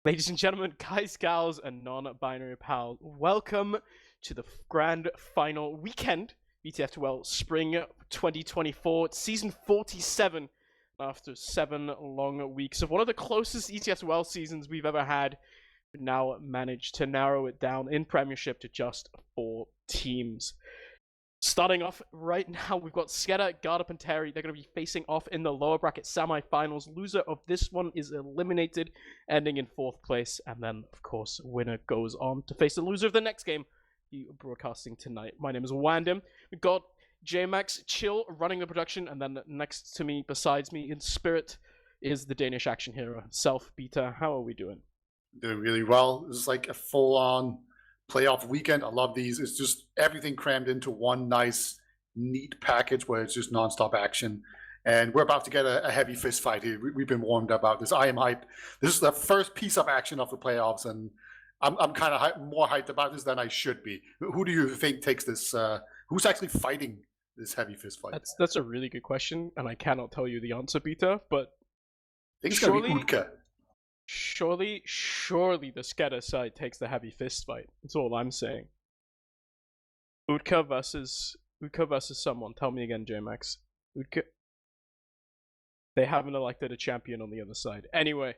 Ladies and gentlemen, guys, gals, and non-binary pals, welcome to the grand final weekend, ETF2L Spring 2024, season 47, after 7 long weeks of one of the closest ETF2L seasons we've ever had. We now managed to narrow it down in Premiership to just 4 teams. Starting off right now, we've got SKEDDA, Garda Panteri. They're going to be facing off in the lower bracket semi-finals. Loser of this one is eliminated, ending in 4th place. And then, of course, winner goes on to face the loser of the next game, the broadcasting tonight. My name is Wandem. We've got JMax Chill running the production. And then next to me, besides me in spirit, is the Danish action hero himself. Beta, how are we doing? Doing really well. This is like a full-on playoff weekend. I love these. It's just everything crammed into one nice, neat package where it's just nonstop action. And we're about to get a heavy fist fight here. We've been warmed about this. I am hyped. This is the first piece of action of the playoffs, and I'm kind of more hyped about this than I should be. Who do you think takes this? Who's actually fighting this heavy fist fight? That's a really good question, and I cannot tell you the answer, Beta, but I think it's going to be Utka. Surely the SKEDDA side takes the heavy fist fight. That's all I'm saying. Utka versus someone. Tell me again, JMax. Utka. They haven't elected a champion on the other side. Anyway,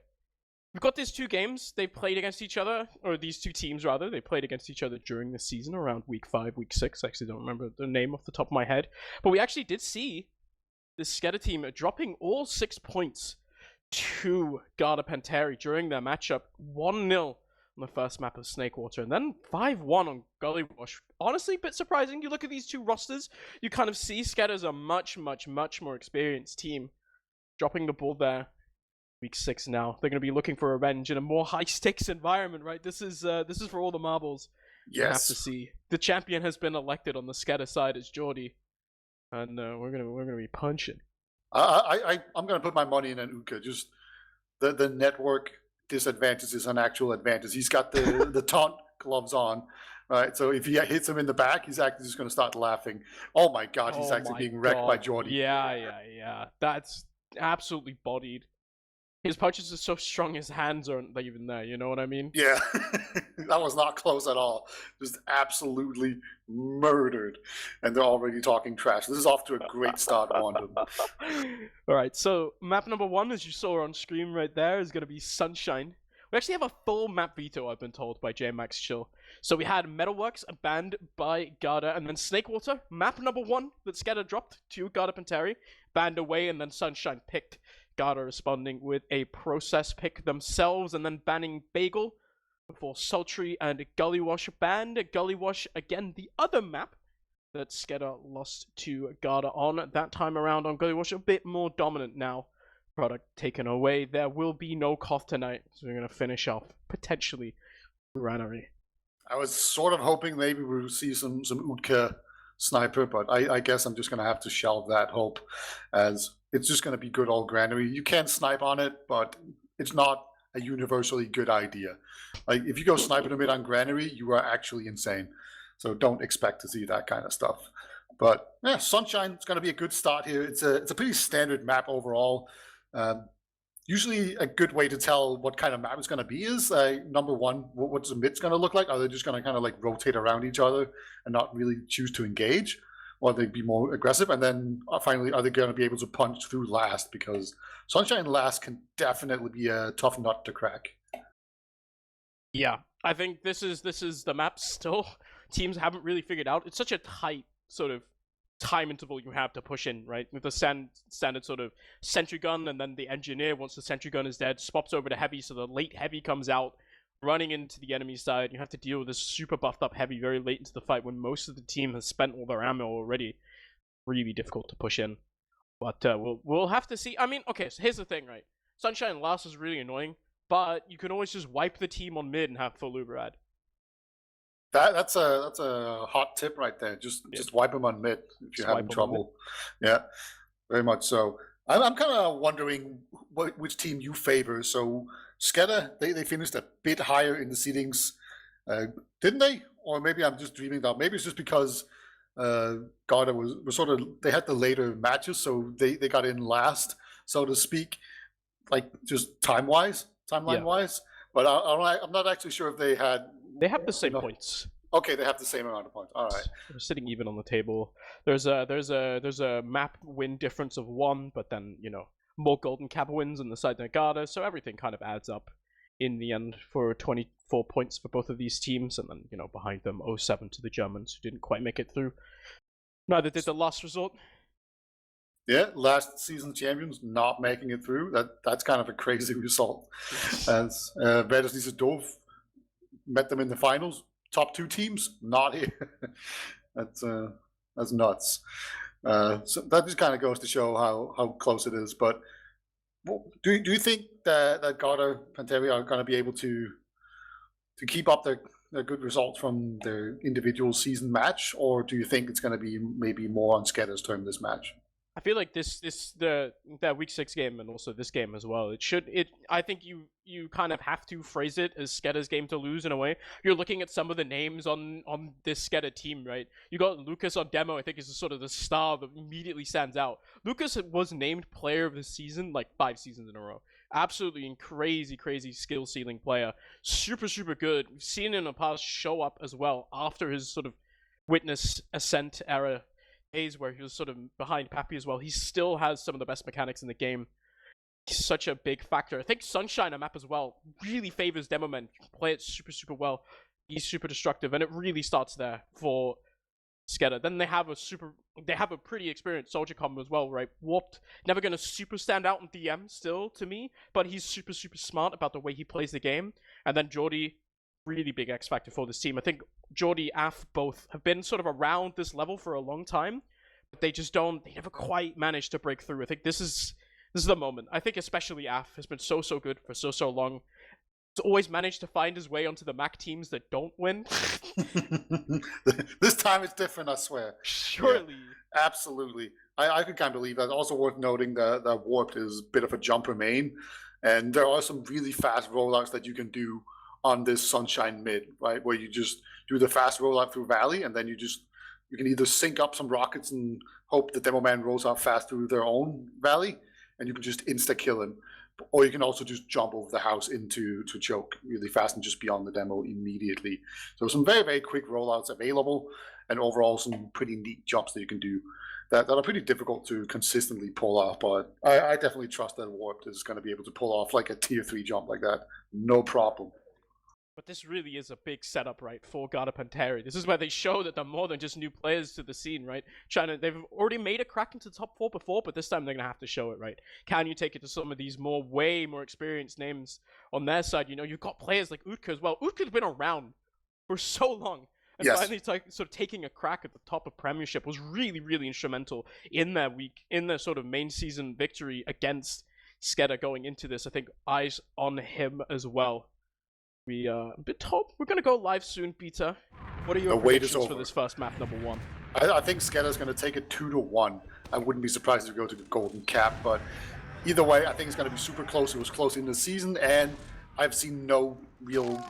we've got these 2 games. They played against each other, or these 2 teams rather. They played against each other during the season, around week 5, week 6. I actually don't remember the name off the top of my head. But we actually did see this SKEDDA team dropping all 6 points to Garda Panteri during their matchup. 1-0 on the first map of Snakewater, and then 5-1 on Gully Wash. Honestly, a bit surprising. You look at these 2 rosters, you kind of see SKEDDA as a much more experienced team. Dropping the ball there. Week 6 now. They're going to be looking for revenge in a more high-stakes environment, right? This is for all the marbles. Yes. You have to see. The champion has been elected on the SKEDDA side as Geordie, and we're gonna be punching. I'm going to put my money in an Utka. Just the network disadvantage is an actual advantage. He's got the taunt gloves on, right? So if he hits him in the back, he's actually just going to start laughing. Oh my god, he's actually being wrecked by Geordie. Yeah. That's absolutely bodied. His punches are so strong, his hands aren't even there, you know what I mean? Yeah, that was not close at all. Just absolutely murdered. And they're already talking trash. This is off to a great start, Wanda. Alright, so map number 1, as you saw on screen right there, is going to be Sunshine. We actually have a full map veto, I've been told, by JMax Chill. So we had Metalworks banned by Garda, and then Snakewater, map number 1 that SKEDDA dropped to Garda Panteri, banned away, and then Sunshine picked. Garda responding with a process pick themselves, and then banning Bagel before Sultry and Gully Wash banned. Gully Wash, again, the other map that SKEDDA lost to Garda on. That time around on Gully Wash, a bit more dominant now. Product taken away. There will be no Koth tonight, so we're going to finish off, potentially, Granary. I was sort of hoping maybe we'll see some Utka sniper, but I guess I'm just going to have to shelve that hope, as it's just going to be good old Granary. You can snipe on it, but it's not a universally good idea. Like, if you go sniping a bit on Granary, you are actually insane. So don't expect to see that kind of stuff. But yeah, Sunshine is going to be a good start here. It's a pretty standard map overall. Usually a good way to tell what kind of map it's going to be is, number 1, what's the mid's going to look like? Are they just going to kind of like rotate around each other and not really choose to engage? Or they be more aggressive? And then finally, are they going to be able to punch through last? Because Sunshine last can definitely be a tough nut to crack. Yeah, I think this is the map still teams haven't really figured out. It's such a tight sort of time interval you have to push in, right? With the standard sort of sentry gun, and then the engineer, once the sentry gun is dead, swaps over to heavy, so the late heavy comes out, running into the enemy side. You have to deal with this super buffed up heavy very late into the fight when most of the team has spent all their ammo already. Really difficult to push in. But we'll have to see. I mean, okay, so here's the thing, right? Sunshine last is really annoying, but you can always just wipe the team on mid and have full Uberad. That's a hot tip right there. Just wipe them on mid if you're having trouble. Yeah, very much so. I'm kind of wondering which team you favor. So SKEDDA, they finished a bit higher in the seedings, didn't they? Or maybe I'm just dreaming that. Maybe it's just because Garda was sort of, they had the later matches, so they got in last, so to speak, like just timeline-wise. But I'm not actually sure if they had. They have the same enough- points. Okay, they have the same amount of points. All right. They're sitting even on the table. There's a map win difference of 1, but then more golden cap wins on the side than Garda, so everything kind of adds up in the end for 24 points for both of these teams, and then behind them 07 to the Germans, who didn't quite make it through. Neither did the last result. Yeah, last season champions not making it through. That's kind of a crazy result. As Düsseldorf met them in the finals. Top 2 teams not here. That's nuts. So that just kind of goes to show how close it is. But do you think that Garda Panteri are going to be able to keep up their good results from their individual season match, or do you think it's going to be maybe more on SKEDDA's turn this match? I feel like that week 6 game and also this game as well. I think you kind of have to phrase it as SKEDDA's game to lose in a way. You're looking at some of the names on this SKEDDA team, right? You got Lucas on demo. I think is sort of the star that immediately stands out. Lucas was named player of the season like 5 seasons in a row. Absolutely crazy skill ceiling player. Super good. We've seen in the past show up as well after his sort of witness ascent era days where he was sort of behind Pappy as well. He still has some of the best mechanics in the game. He's such a big factor. I think Sunshine on map as well really favors Demomen. Play it super well. He's super destructive, and it really starts there for SKEDDA. Then they have a pretty experienced soldier combo as well, right? Warped, never gonna super stand out in DM still to me, but he's super smart about the way he plays the game. And then Jordy, really big X factor for this team. I think Jordy, Af both have been sort of around this level for a long time, but they never quite managed to break through. I think this is the moment. I think especially Af has been so good for so long. He's always managed to find his way onto the MAC teams that don't win. This time it's different, I swear. Surely. Yeah, absolutely. I could kind of believe that. Also worth noting that Warped is a bit of a jumper main, and there are some really fast rollouts that you can do on this Sunshine mid, right? Where you just do the fast rollout through Valley, and then you can either sync up some rockets and hope the Demo Man rolls out fast through their own Valley, and you can just insta-kill him. Or you can also just jump over the house to choke really fast and just be on the demo immediately. So some very quick rollouts available, and overall some pretty neat jumps that you can do that are pretty difficult to consistently pull off. But I definitely trust that Warped is going to be able to pull off like a tier 3 jump like that. No problem. But this really is a big setup, right, for Garda Panteri. This is where they show that they're more than just new players to the scene, right? They've already made a crack into the top 4 before, but this time they're going to have to show it, right? Can you take it to some of these way more experienced names on their side? You've got players like Utka as well. Utka's been around for so long. And yes. Finally, sort of taking a crack at the top of Premiership was really instrumental in their sort of main season victory against SKEDDA going into this. I think eyes on him as well. We're going to go live soon, Peter. What are your predictions for this first map, number 1? I think SKEDDA's going to take it 2-1. I wouldn't be surprised if we go to the golden cap, but either way, I think it's going to be super close. It was close in the season, and I've seen no real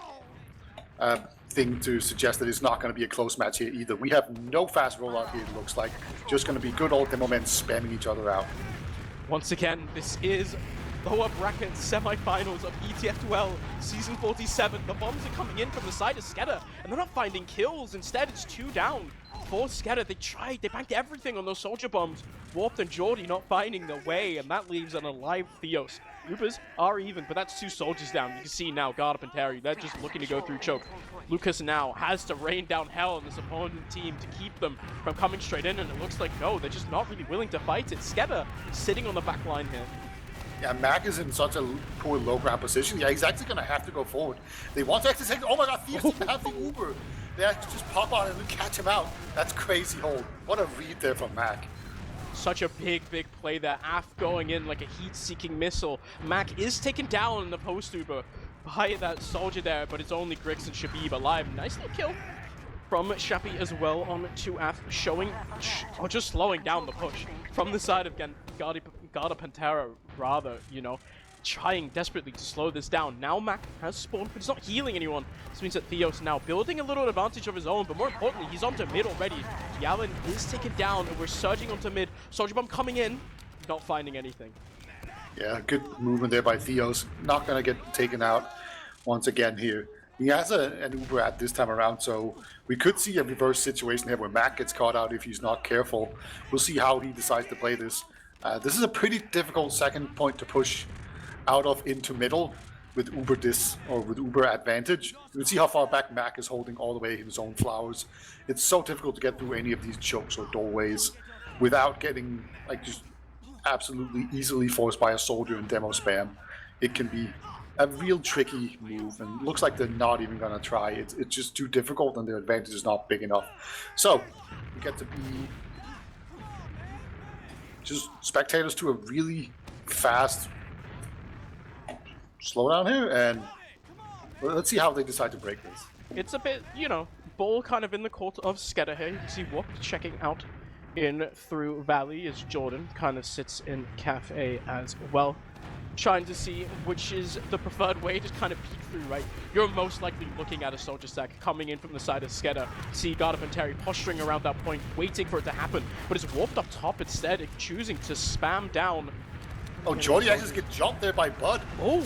thing to suggest that it's not going to be a close match here either. We have no fast rollout here, it looks like. Just going to be good old demo men spamming each other out. Once again, this is lower bracket semi-finals of ETF2L Season 47. The bombs are coming in from the side of SKEDDA, and they're not finding kills. Instead, it's 2 down for SKEDDA. They banked everything on those soldier bombs. Warped and Jordy not finding their way, and that leaves an alive Theos. Ubers are even, but that's 2 soldiers down. You can see now Garda Panteri, they're just looking to go through choke. Lucas now has to rain down hell on this opponent team to keep them from coming straight in, and it looks like, no, they're just not really willing to fight it. SKEDDA sitting on the back line here. Yeah, Mac is in such a poor low ground position. Yeah, he's actually going to have to go forward. They want to actually say, oh my god, Theos didn't have the Uber. They actually just pop on him and catch him out. That's crazy hold. What a read there from Mac. Such a big play there. Af going in like a heat-seeking missile. Mac is taken down in the post-Uber by that soldier there, but it's only Grix and Shabib alive. Nice little kill from Shappy as well on 2F, showing, or just slowing down the push from the side of Garda Pantera, rather, trying desperately to slow this down. Now Mac has spawned, but he's not healing anyone. This means that Theos now building a little advantage of his own, but more importantly, he's onto mid already. Yalin is taken down, and we're surging onto mid. Soldier Bomb coming in, not finding anything. Yeah, good movement there by Theos. Not going to get taken out. once again here. He has an Uber at this time around, so we could see a reverse situation here where Mac gets caught out if he's not careful. We'll see how he decides to play this. This is a pretty difficult second point to push out of into middle with Uber dis or with Uber advantage. You can see how far back Mac is holding all the way in his own flowers. It's so difficult to get through any of these chokes or doorways without getting like just absolutely easily forced by a soldier in demo spam. It can be a real tricky move, and looks like they're not even gonna try. It's just too difficult, and their advantage is not big enough. So we get to be just spectators to a really fast slowdown here, and let's see how they decide to break this. It's a bit, you know, ball kind of in the court of SKEDDA here. You can see Whoop checking out in through Valley as Jordan kind of sits in Cafe as well, trying to see which is the preferred way to kind of peek through, right? You're most likely looking at a soldier stack coming in from the side of SKEDDA. See Garda Panteri posturing around that point, waiting for it to happen, but it's warped up top instead, choosing to spam down. Oh, Jordy actually get jumped there by Bud. Oh!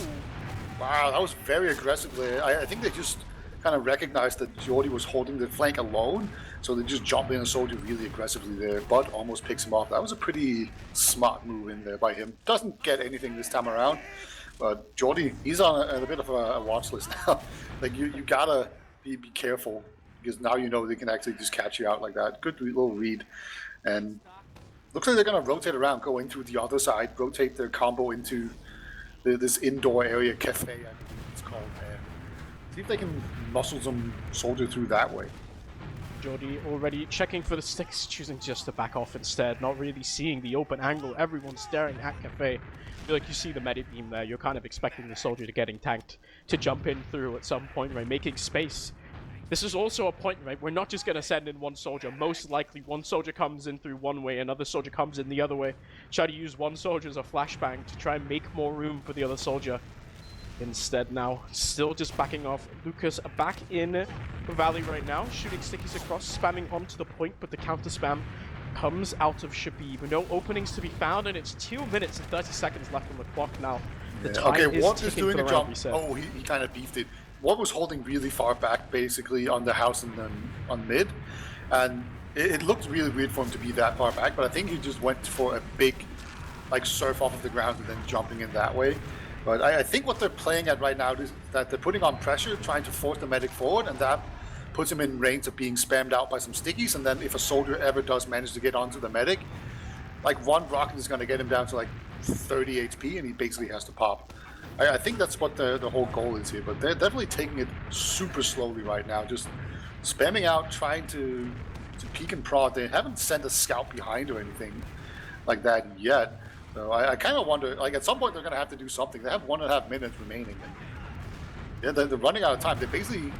Wow, that was very aggressive there. I think they just kind of recognized that Jordy was holding the flank alone, so they just jumped in a soldier really aggressively there. Bud almost picks him off. That was a pretty smart move in there by him. Doesn't get anything this time around, but Jordy, he's on a bit of a watch list now. Like you gotta be careful, because now you know they can actually just catch you out like that. Good little read, and looks like they're gonna rotate around, go in through the other side, rotate their combo into this indoor area, Cafe, I believe it's called there. See if they can muscle some soldier through that way. Jordy already checking for the sticks, choosing just to back off instead, not really seeing the open angle. Everyone's staring at Cafe. I feel like you see the medi beam there. You're kind of expecting the soldier to getting tanked to jump in through at some point, right? Making space. This is also a point, right? We're not just going to send in one soldier. Most likely one soldier comes in through one way, another soldier comes in the other way. Try to use one soldier as a flashbang to try and make more room for the other soldier. Instead now, still just backing off. Lucas back in Valley right now, shooting stickies across, spamming onto the point, but the counter spam comes out of Shabib. No openings to be found, and it's 2 minutes and 30 seconds left on the clock now. The time okay, Watt is is doing a jump. Reset. Oh, he kind of beefed it. Watt was holding really far back, basically, on the house and then on mid. And it looked really weird for him to be that far back, but I think he just went for a big, like, surf off of the ground and then jumping in that way. But I think what they're playing at right now is that they're putting on pressure, trying to force the medic forward, and that puts him in range of being spammed out by some stickies. And then if a soldier ever does manage to get onto the medic, like one rocket is going to get him down to like 30 HP, and he basically has to pop. I think that's what the whole goal is here, but they're definitely taking it super slowly right now, just spamming out, trying to peek and prod. They haven't sent a scout behind or anything like that yet. So I kind of wonder, like at some point they're going to have to do something. They have 1.5 minutes remaining. And yeah, they're running out of time. They're basically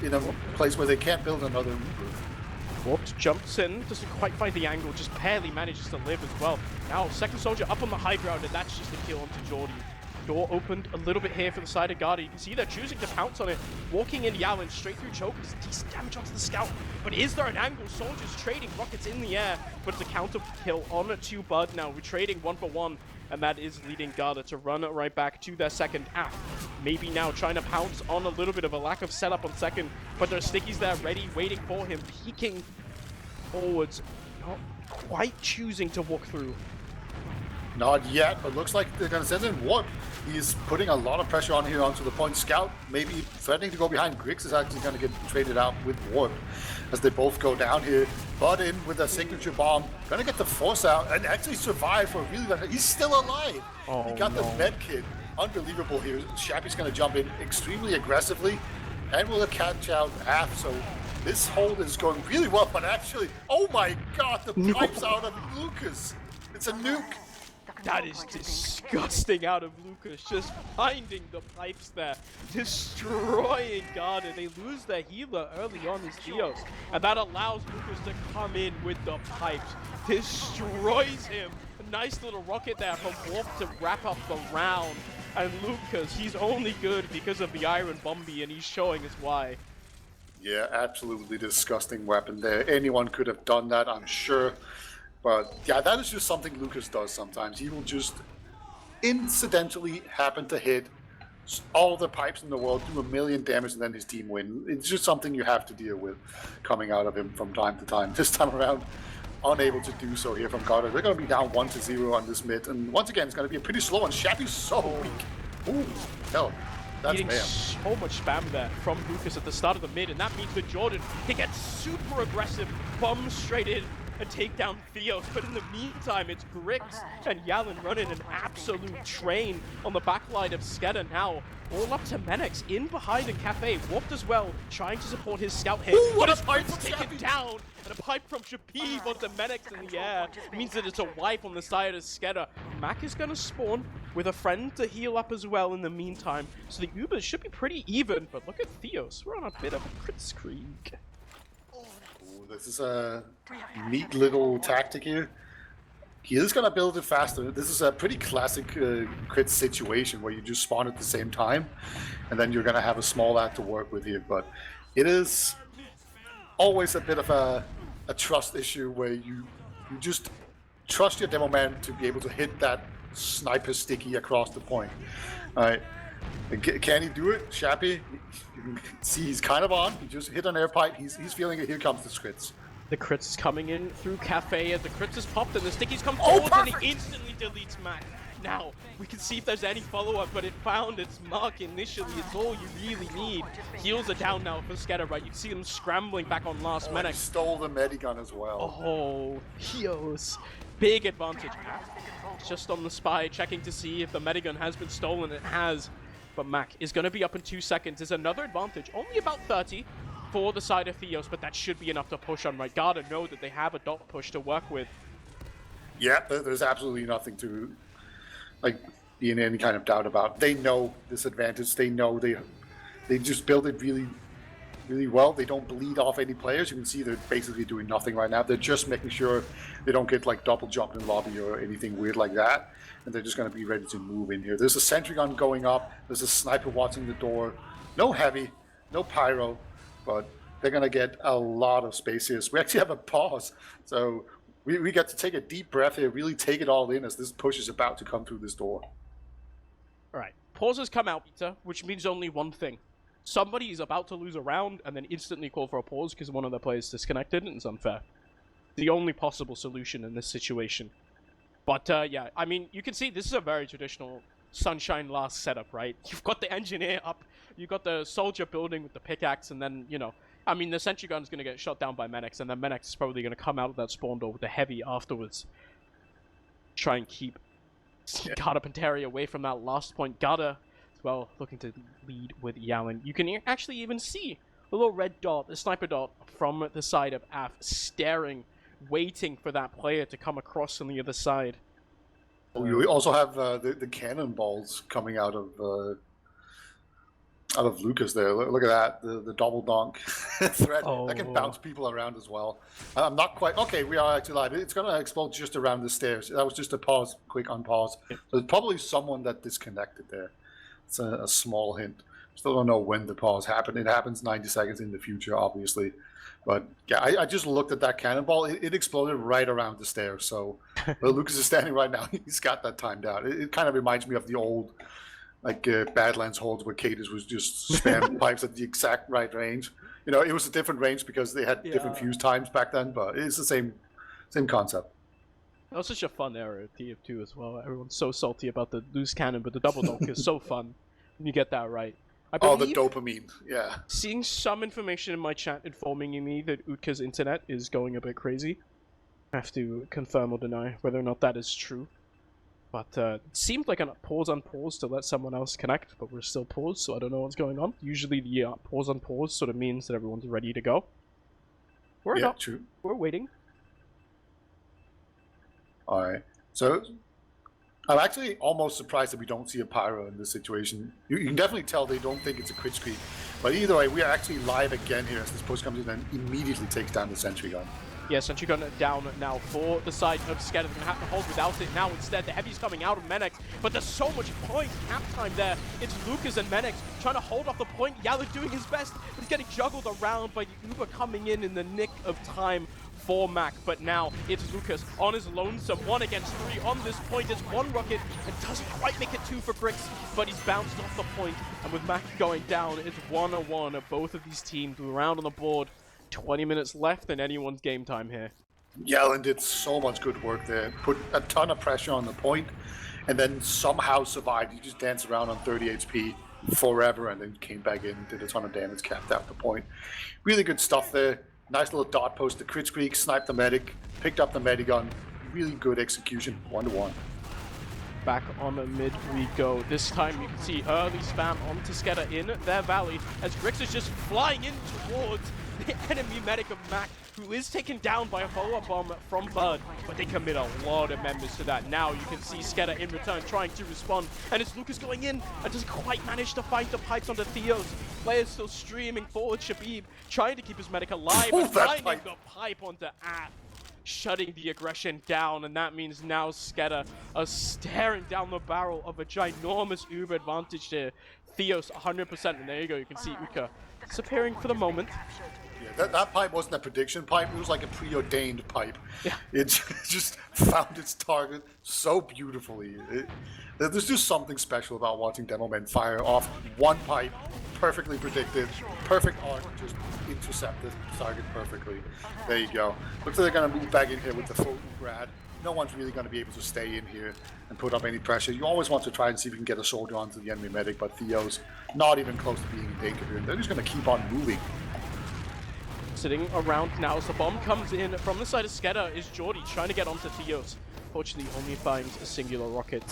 in a place where they can't build another Uber. Warped jumps in, doesn't quite find the angle, just barely manages to live as well. Now, second soldier up on the high ground, and that's just a kill onto Jordy. Door opened a little bit here for the side of Garda. You can see they're choosing to pounce on it. Walking in Yalin straight through choke. There's decent damage onto the scout. But is there an angle? Soldiers trading rockets in the air. But it's a counter kill on to Bud now. We're trading 1-for-1. And that is leading Garda to run right back to their second app. Maybe now trying to pounce on a little bit of a lack of setup on second. But there's stickies there ready, waiting for him. Peeking forwards. Not quite choosing to walk through. Not yet, but looks like they're going to send in Warp. He's putting a lot of pressure on here onto the point. Scout maybe threatening to go behind. Griggs is actually going to get traded out with Warp as they both go down here. Bud in with a signature bomb. Going to get the force out and actually survive for a really long time. He's still alive. Oh, he got the med kit. Unbelievable here. Shappy's going to jump in extremely aggressively and will catch out half. So this hold is going really well, but actually, oh my god, the pipes out of Lucas. It's a nuke. That is disgusting out of Lucas, just finding the pipes there, destroying Garda. They lose their healer early on his Theos, and that allows Lucas to come in with the pipes, destroys him. A nice little rocket there from Wolf to wrap up the round, and Lucas, he's only good because of the Iron Bombi, and he's showing us why. Yeah, absolutely disgusting weapon there. Anyone could have done that, I'm sure. But yeah, that is just something Lucas does sometimes. He will just incidentally happen to hit all the pipes in the world, do 1 million damage, and then his team win. It's just something you have to deal with coming out of him from time to time. This time around, unable to do so here from Garda. They're going to be down 1-0 on this mid, and once again, it's going to be a pretty slow, and Shabby's so weak. Ooh, hell. That's Getting bam. so much spam there from Lucas at the start of the mid, and that means that Jordan can get super aggressive, bomb straight in, and take down Theos. But in the meantime, it's Grix and Yalin running an absolute train on the backline of SKEDDA now. All up to Menex in behind in Cafe, warped as well, trying to support his scout hit. Ooh, what but a his pipe pipe's from taken Shabby. down, and a pipe from Shabib onto Menex in the air. It means that it's a wipe on the side of SKEDDA. Mac is going to spawn with a friend to heal up as well in the meantime. So the Ubers should be pretty even, but look at Theos. We're on a bit of a crit streak. Ooh, this is a neat little tactic here. He is going to build it faster. This is a pretty classic crit situation where you just spawn at the same time, and then you're going to have a small ad to work with here. But it is always a bit of a trust issue where you just trust your demo man to be able to hit that sniper sticky across the point. All right. Can he do it? Shabby, you can see he's kind of on. He just hit an air pipe. He's feeling it. Here comes the scrits. The crits is coming in through Cafe as the crits is popped and the stickies come Oh, forward and perfect! he instantly deletes Mac. Now, we can see if there's any follow-up, but it found its mark initially. It's all you really need. Heals are down now for SKEDDA, right? You can see them scrambling back on last Oh, he Menex. stole the medigun as well. Oh, Hios. Big advantage. Just on the spy, checking to see if the medigun has been stolen. It has. But Mac is going to be up in 2 seconds. There's another advantage. Only about 30 for the side of Theos, but that should be enough to push on, right? Garda know that they have a dot push to work with. Yeah, there's absolutely nothing to be in any kind of doubt about. They know this advantage. They know they just build it really, really well. They don't bleed off any players. You can see they're basically doing nothing right now. They're just making sure they don't get double jumped in lobby or anything weird like that. And they're just going to be ready to move in here. There's a sentry gun going up. There's a sniper watching the door. No heavy, no pyro, but they're going to get a lot of space here. So we actually have a pause. So we get to take a deep breath here, really take it all in as this push is about to come through this door. All right, pause has come out, Peter, which means only one thing. Somebody is about to lose a round and then instantly call for a pause because one of the players disconnected, and it's unfair. The only possible solution in this situation. But yeah, I mean, you can see this is a very traditional Sunshine Last setup, right? You've got the engineer up, you've got the soldier building with the pickaxe, and then, you know, I mean, the sentry gun's going to get shot down by Menex, and then Menex is probably going to come out of that spawn door with the heavy afterwards. Try and keep Garda Panteri away from that last point. Garda, as well, looking to lead with Yalin. You can actually even see a little red dot, the sniper dot, from the side of Af, staring, waiting for that player to come across on the other side. We also have the cannonballs coming out of Lucas there. Look at that, the double donk threat. Oh. That can bounce people around as well. I'm not quite... Okay, we are actually live. It's going to explode just around the stairs. That was just a pause, quick unpause. So there's probably someone that disconnected there. It's a small hint. Still don't know when the pause happened. It happens 90 seconds in the future, obviously. But yeah, I just looked at that cannonball. It exploded right around the stairs. So where Lucas is standing right now, he's got that timed out. It kind of reminds me of the old Badlands holds where Cadis was just spamming pipes at the exact right range. You know, it was a different range because they had different fuse times back then, but it's the same concept. That was such a fun era at TF2 as well. Everyone's so salty about the loose cannon, but the double donk is so fun when you get that right. Oh, the dopamine, yeah. Seeing some information in my chat informing me that Utka's internet is going a bit crazy. I have to confirm or deny whether or not that is true. But it seemed like a pause on pause to let someone else connect, but we're still paused, so I don't know what's going on. Usually the pause on pause sort of means that everyone's ready to go. We're not. True. We're waiting. All right. So I'm actually almost surprised that we don't see a pyro in this situation. You can definitely tell they don't think it's a crit streak. But either way, we are actually live again here as this push comes in and immediately takes down the sentry gun. Yeah, sentry gun down now for the side of SKEDDA. They're going to have to hold without it now instead. The heavy's coming out of Menex, but there's so much point cap time there. It's Lucas and Menex trying to hold off the point. Yalin doing his best, but he's getting juggled around by the Uber coming in the nick of time for Mac, but now it's Lucas on his lonesome, 1 against 3 on this point. It's 1 rocket and doesn't quite make it 2 for Grix, but he's bounced off the point, and with Mac going down, it's 1-1 of both of these teams with a round on the board. 20 minutes left in anyone's game time here. Yellen did so much good work there, put a ton of pressure on the point, and then somehow survived. He just danced around on 30 HP forever, and then came back in, did a ton of damage, capped out the point. Really good stuff there. Nice little dot post to crit streak, sniped the medic, picked up the medigun. Really good execution, 1-1. Back on the mid we go. This time you can see early spam onto SKEDDA in their valley as Grix is just flying in towards the enemy medic of Mac, who is taken down by a follow-up bomb from Bud, but they commit a lot of members to that. Now you can see SKEDDA in return trying to respond, and it's Lucas going in and doesn't quite manage to find the pipes onto Theos. Players still streaming forward. Shabib trying to keep his medic alive and finding the pipe onto Ath, shutting the aggression down, and that means now SKEDDA are staring down the barrel of a ginormous Uber advantage here. Theos 100%, and there you go, you can see Uka disappearing for the moment. Yeah, that pipe wasn't a prediction pipe, it was like a preordained pipe. Yeah. It just found its target so beautifully. There's just something special about watching demo men fire off one pipe, perfectly predicted, perfect arc, just intercepted target perfectly. There you go. Looks like they're going to move back in here with the full grad. No one's really going to be able to stay in here and put up any pressure. You always want to try and see if you can get a soldier onto the enemy medic, but Theo's not even close to being in danger here. They're just going to keep on moving. Sitting around now as the bomb comes in from the side of SKEDDA is Jordy trying to get onto Theos. Fortunately, only finds a singular rocket,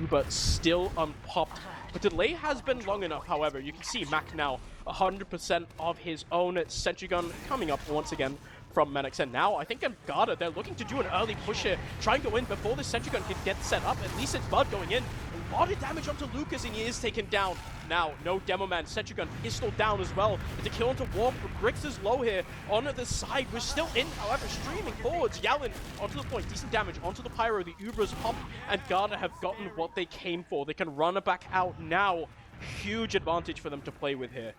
but still unpopped. The delay has been long enough, however. You can see Mac now 100% of his own sentry gun coming up once again from Menix. And now I think in Garda, they're looking to do an early push here, try and go in before the sentry gun can get set up. At least it's Bud going in. A lot of damage onto Lucas, and he is taken down. Now, no demo man, sentry gun pistol down as well. It's a kill onto Warp. Grix is low here on the side. We're still in, however, streaming forwards. Yellen onto the point, decent damage onto the pyro. The Ubers pop, and Garda have gotten what they came for. They can run it back out now. Huge advantage for them to play with here.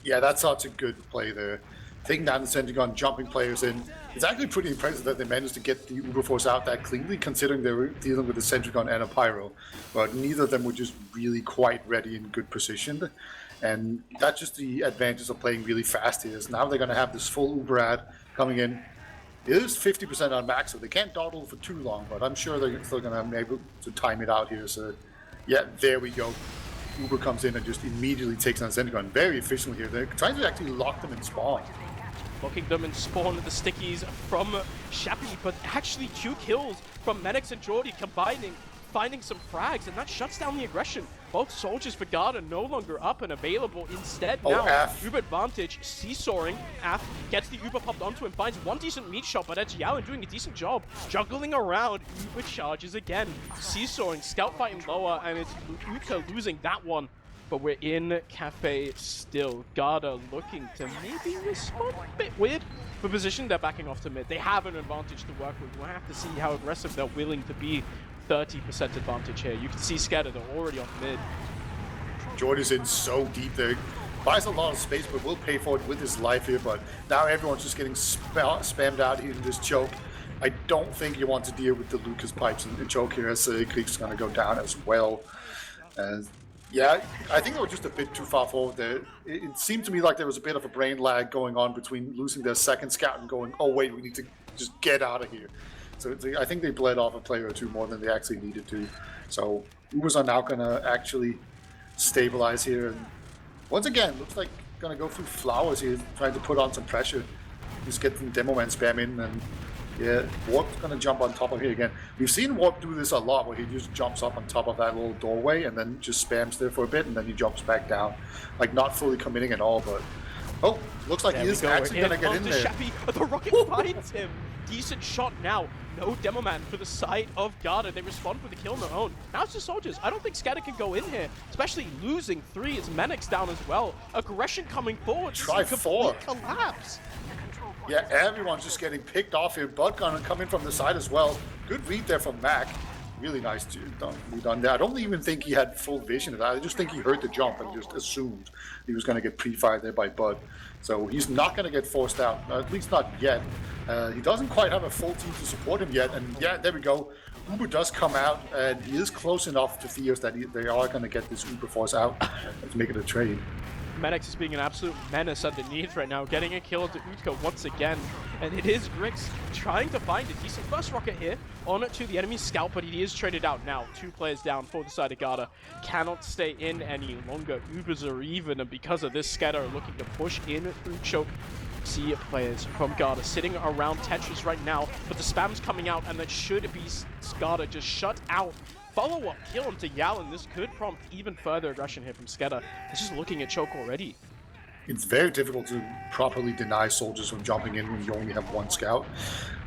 Yeah, that's such a good play there. Taking down the sentry gun, jumping players in. It's actually pretty impressive that they managed to get the Uber Force out that cleanly, considering they were dealing with a sentry gun and a pyro. But neither of them were just really quite ready and good positioned. And that's just the advantage of playing really fast here. Is now they're going to have this full Uber ad coming in. It is 50% on max, so they can't dawdle for too long, but I'm sure they're still going to be able to time it out here. So, yeah, there we go. Uber comes in and just immediately takes on sentry gun very efficiently here. They're trying to actually lock them in spawn. Locking them in spawn with the stickies from Shappy, but actually 2 kills from Menix and Jordy combining, finding some frags, and that shuts down the aggression. Both soldiers for Garda no longer up and available. Instead, now, Uber advantage, seesawing. Af gets the Uber popped onto him, finds one decent meat shot, but Edge Yaoen doing a decent job. Juggling around, Uber charges again. Seesawing, scout fighting lower, and it's Uka losing that one. But we're in Cafe still. Garda looking to maybe respond a bit weird. For position, they're backing off to mid. They have an advantage to work with. We'll have to see how aggressive they're willing to be. 30% advantage here. You can see SKEDDA, they're already off mid. Jordy's in so deep there. Buys a lot of space, but will pay for it with his life here. But now everyone's just getting spammed out here in this choke. I don't think you want to deal with the Lucas pipes in the choke here, as Creek's going to go down as well. Yeah, I think they were just a bit too far forward there. It seemed to me like there was a bit of a brain lag going on between losing their second scout and going, oh wait, we need to just get out of here. So I think they bled off a player or two more than they actually needed to. So Ubers are now going to actually stabilize here. And once again, looks like going to go through flowers here, trying to put on some pressure. Just get the demo man spam in, and yeah, Warp's going to jump on top of here again. We've seen Warp do this a lot, where he just jumps up on top of that little doorway and then just spams there for a bit, and then he jumps back down. Like, not fully committing at all, but... Oh, looks like he is actually going to get in there. Shappy, the rocket finds him. Decent shot now. No demo man for the side of Garda. They respond with a kill on their own. Now it's just soldiers. I don't think SKEDDA can go in here, especially losing 3. It's Menix down as well. Aggression coming forward. Try 4. Collapse. Yeah, everyone's just getting picked off here. Bud gonna come in from the side as well. Good read there from Mac. Really nice done there. I don't even think he had full vision of that. I just think he heard the jump and just assumed he was going to get pre-fired there by Bud. So he's not going to get forced out, at least not yet. He doesn't quite have a full team to support him yet. And yeah, there we go. Uber does come out, and he is close enough to Theos that they are going to get this Uber force out to make it a trade. Menex is being an absolute menace underneath right now, getting a kill to Utka once again. And it is Grix trying to find a decent first rocket here on to the enemy scout, but he is traded out now. 2 players down for the side of Garda. Cannot stay in any longer. Ubers are even, and because of this, SKEDDA are looking to push in through choke. See players from Garda sitting around Tetris right now, but the spam's coming out, and that should be Garda just shut out. Follow-up kill onto Yao, and this could prompt even further aggression here from SKEDDA. He's just looking at choke already. It's very difficult to properly deny soldiers from jumping in when you only have 1 scout.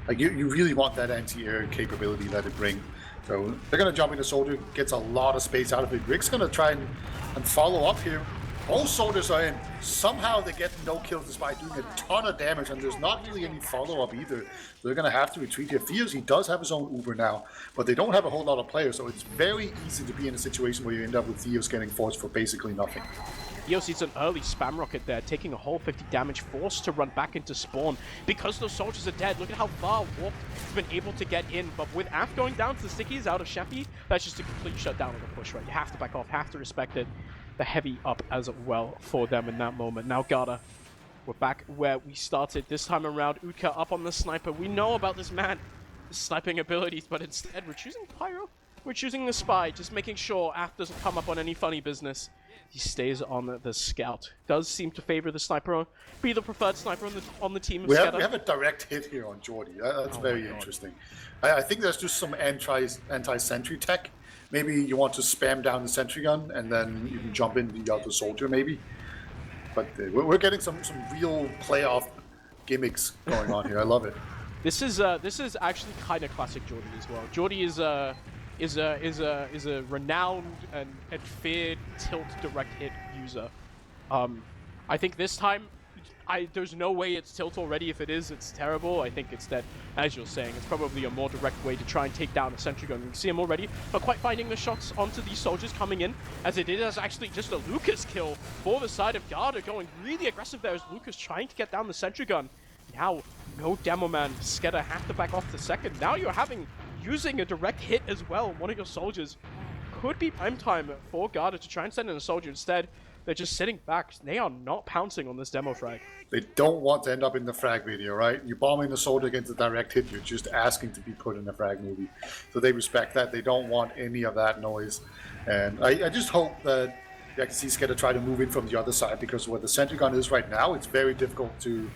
Like you really want that anti-air capability that it brings. So they're going to jump into soldier, gets a lot of space out of it. Rick's going to try and follow up here. Both soldiers are in. Somehow they get no kills despite doing a ton of damage, and there's not really any follow-up either. So they're going to have to retreat here. Theos, he does have his own Uber now, but they don't have a whole lot of players, so it's very easy to be in a situation where you end up with Theos getting forced for basically nothing. Theos sees an early spam rocket there, taking a whole 50 damage, forced to run back into spawn. Because those soldiers are dead, look at how far Warp has been able to get in. But with Af going down to the stickies out of Sheppy, that's just a complete shutdown of the push, right? You have to back off, have to respect it. The heavy up as well for them in that moment. Now Garda, we're back where we started this time around. Utka up on the sniper. We know about this man, his sniping abilities, but instead we're choosing Pyro. We're choosing the spy, just making sure Af doesn't come up on any funny business. He stays on the scout. Does seem to favor the sniper, be the preferred sniper on the team of we SKEDDA. have a direct hit here on Jordy. That's very interesting. I think there's just some anti-sentry tech. Maybe you want to spam down the sentry gun and then you can jump in the other soldier maybe. But we're getting some real playoff gimmicks going on here. I love it. This is actually kind of classic Jordy as well. Jordy is a renowned and feared tilt direct hit user. I think this time, there's no way it's tilt already. If it is, it's terrible. I think it's that, as you're saying, it's probably a more direct way to try and take down a sentry gun. You can see him already, but quite finding the shots onto these soldiers coming in, as it is actually just a Lucas kill for the side of Garda, going really aggressive there as Lucas trying to get down the sentry gun. Now, no demo man. SKEDDA have to back off the second. Now you're using a direct hit as well. One of your soldiers could be prime time for Garda to try and send in a soldier. Instead, they're just sitting back. They are not pouncing on this demo frag. They don't want to end up in the frag video, right? You're bombing the soldier against a direct hit. You're just asking to be put in the frag movie. So they respect that. They don't want any of that noise. And I just hope that I can see SKEDDA try to move in from the other side, because where the sentry gun is right now, it's very difficult to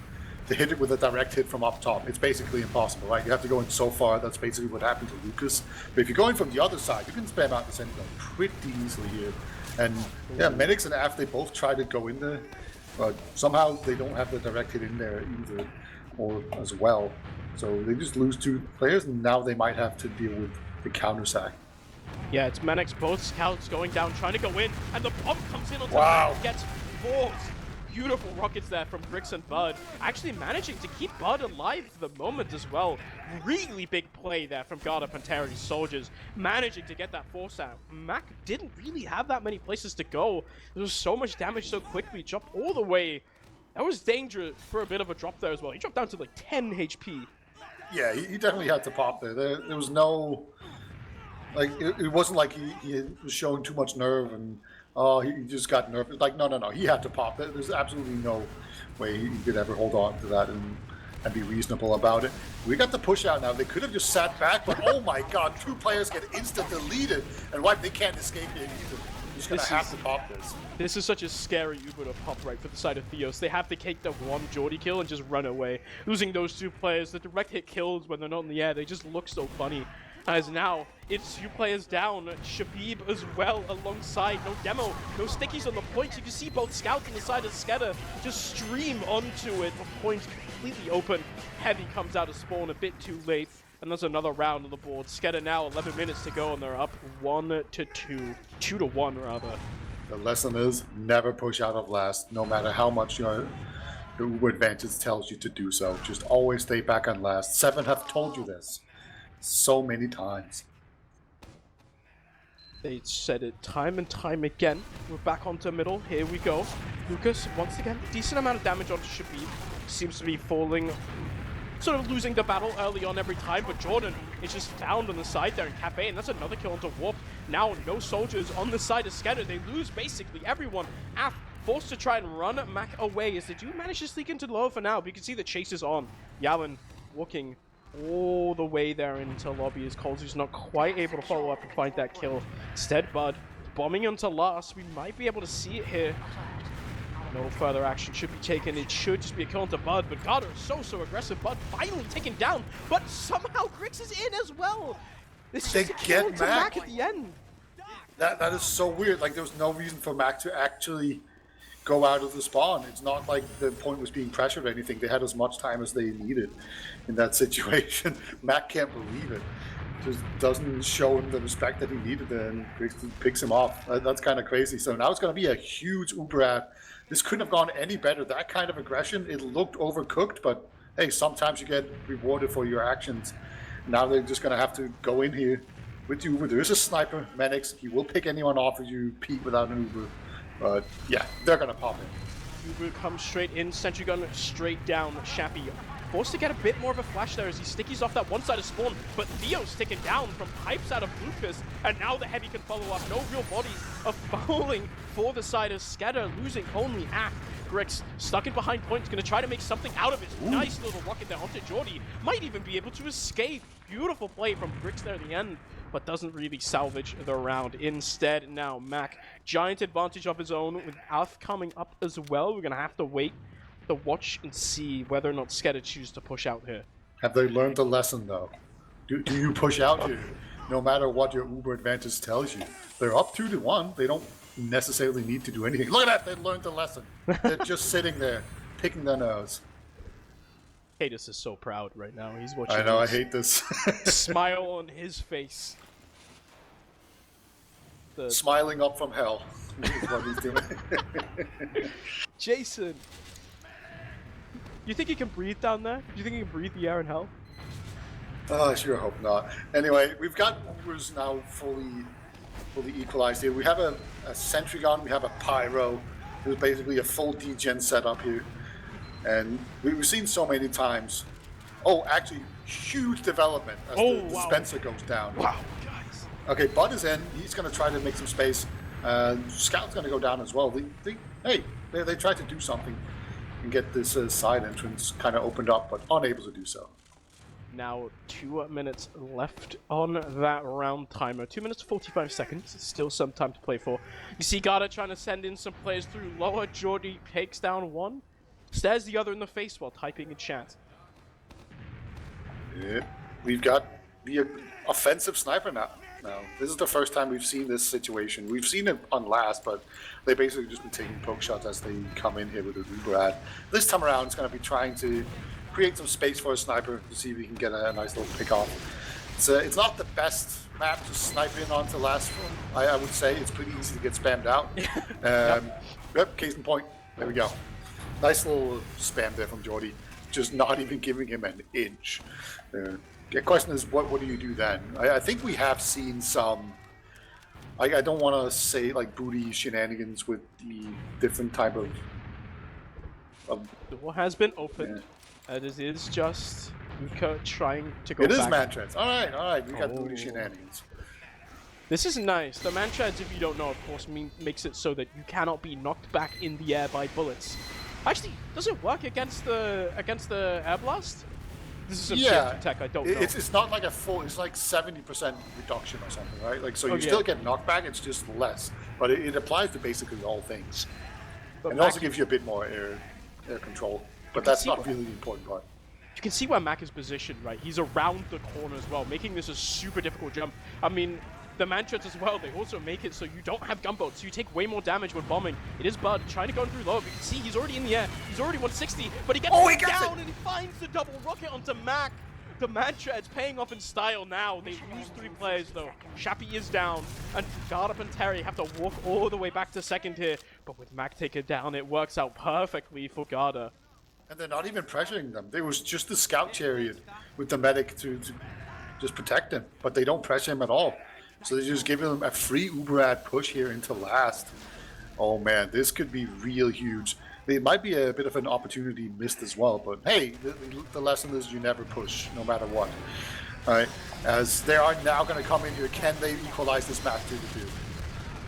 hit it with a direct hit from up top. It's basically impossible, right? You have to go in so far. That's basically what happened to Lucas. But if you're going from the other side, you can spam out the sentry gun pretty easily here. And yeah, Medics and Af, they both try to go in there, but somehow they don't have the direct hit in there either, or as well. So they just lose 2 players, and now they might have to deal with the counter sack. Yeah, it's Menex, both scouts going down, trying to go in, and the bomb comes in on top. Wow. Gets forced. Beautiful rockets there from Grix and Bud, actually managing to keep Bud alive for the moment as well. Really big play there from Garda Panteri's soldiers, managing to get that force out. Mac didn't really have that many places to go. There was so much damage so quickly, dropped all the way. That was dangerous for a bit of a drop there as well. He dropped down to like 10 HP. Yeah, he definitely had to pop there. There was no, like, it wasn't like he was showing too much nerve and he just got nervous. Like, no. He had to pop. There's absolutely no way he could ever hold on to that and be reasonable about it. We got the push out now. They could have just sat back, but oh my god, 2 players get instant deleted, and they can't escape it either. You're just going to have to pop this. This is such a scary Uber to pop right for the side of Theos. They have to take the one Jordy kill and just run away. Losing those 2 players, the direct hit kills when they're not in the air, they just look so funny. As now, it's 2 players down, Shabib as well alongside, no demo, no stickies on the point. You can see both scouts on the side of SKEDDA just stream onto it, the point completely open. Heavy comes out of spawn a bit too late, and there's another round on the board. SKEDDA now 11 minutes to go, and they're up 1-2, 2-1 rather. The lesson is never push out of last, no matter how much the Uber advantage tells you to do so. Just always stay back on last. 7 have told you this so many times. They said it time and time again. We're back onto middle. Here we go. Lucas, once again, decent amount of damage onto Shabib. Seems to be falling, sort of losing the battle early on every time, but Jordan is just found on the side there in Cafe, and that's another kill onto Warp. Now, no soldiers on the side of SKEDDA. They lose basically everyone. Af forced to try and run Mac away as they do manage to sneak into low for now, but you can see the chase is on. Yalin walking all the way there into lobby as Colsy's not quite able to follow up and find that kill. Instead, Bud bombing onto last. We might be able to see it here. No further action should be taken. It should just be a kill onto Bud, but Garda is so aggressive. Bud finally taken down, but somehow Grix is in as well. This is a kill to Mac at the end. That is so weird. Like, there was no reason for Mac to actually go out of the spawn. It's not like the point was being pressured or anything. They had as much time as they needed in that situation. Mac can't believe it. Just doesn't show him the respect that he needed, and picks him off. That's kind of crazy. So now it's going to be a huge Uber ad. This couldn't have gone any better. That kind of aggression, it looked overcooked, but hey, sometimes you get rewarded for your actions. Now they're just going to have to go in here with the Uber. There is a sniper, Manix. He will pick anyone off if you peek without an Uber. But yeah, they're going to pop in. Uber comes straight in, sentry gun straight down. Shappy forced to get a bit more of a flash there as he stickies off that one side of spawn, but Theo's taken down from pipes out of Lucas, and now the heavy can follow up. No real bodies are falling for the side of SKEDDA, losing only half. Grix stuck in behind point, is going to try to make something out of it. Ooh. Nice little rocket there onto Jordy. Might even be able to escape. Beautiful play from Grix there at the end, but doesn't really salvage the round. Instead, now Mac, giant advantage of his own with Alf coming up as well. We're going to have to wait to watch and see whether or not SKEDDA choose to push out here. Have they learned the lesson, though? Do you push out here, no matter what your Uber advantage tells you? They're up 2-1. They don't necessarily need to do anything. Look at that! They learned the lesson. They're just sitting there, picking their nose. Cadus is so proud right now. He's watching. I know, I hate this. Smile on his face. Smiling up from hell is what he's doing. Jason! You think he can breathe down there? Do you think he can breathe the air in hell? Oh, I sure hope not. Anyway, we've got Ubers now fully equalized here. We have a sentry gun, we have a pyro. There's basically a full degen setup here. And we've seen so many times. Oh, actually, huge development as the dispenser goes down. Wow, guys. Okay, Bud is in. He's going to try to make some space. Scout's going to go down as well. They tried to do something and get this side entrance kind of opened up, but unable to do so. Now 2 minutes left on that round timer. 2 minutes 45 seconds. Still some time to play for. You see Garda trying to send in some players through lower. Jordy takes down one, stares the other in the face while typing in chat. Yeah, we've got the offensive sniper now. This is the first time we've seen this situation. We've seen it on last, but they basically just been taking poke shots as they come in here with a Uber ad. This time around, it's going to be trying to create some space for a sniper to see if we can get a nice little pick off. It's not the best map to snipe in onto last one. I would say it's pretty easy to get spammed out. Yep, case in point. There we go. Nice little spam there from Jordy. Just not even giving him an inch. The question is, what do you do then? I think we have seen some, I don't want to say like booty shenanigans with the different type of The door has been opened. Yeah. It is just Luka trying to go back. It is Mantreds. All right. We got booty shenanigans. This is nice. The Mantreds, if you don't know, of course, makes it so that you cannot be knocked back in the air by bullets. Actually, does it work against the air blast? This is some safety tech, I don't know. It's not like a full, it's like 70% reduction or something, right? Like, so you still get knocked back, it's just less. But it applies to basically all things. But and it also gives you a bit more air control. But that's not really the important part. You can see where Mac is positioned, right? He's around the corner as well, making this a super difficult jump. I mean, the Mantreds as well, they also make it so you don't have gunboats, so you take way more damage when bombing. It is Bud trying to go through low, but you can see he's already in the air. He's already 160, but he gets down and he finds the double rocket onto Mac. The Mantreds paying off in style now. They lose 3 players though. Shappy is down, and Garda Panteri have to walk all the way back to second here. But with Mac taken down, it works out perfectly for Garda. And they're not even pressuring them. There was just the scout chariot with the medic to just protect him, but they don't pressure him at all. So they're just giving them a free Uber ad push here into last. Oh man, this could be real huge. It might be a bit of an opportunity missed as well, but hey, the lesson is you never push, no matter what. All right, as they are now going to come in here, can they equalize this match 2-2?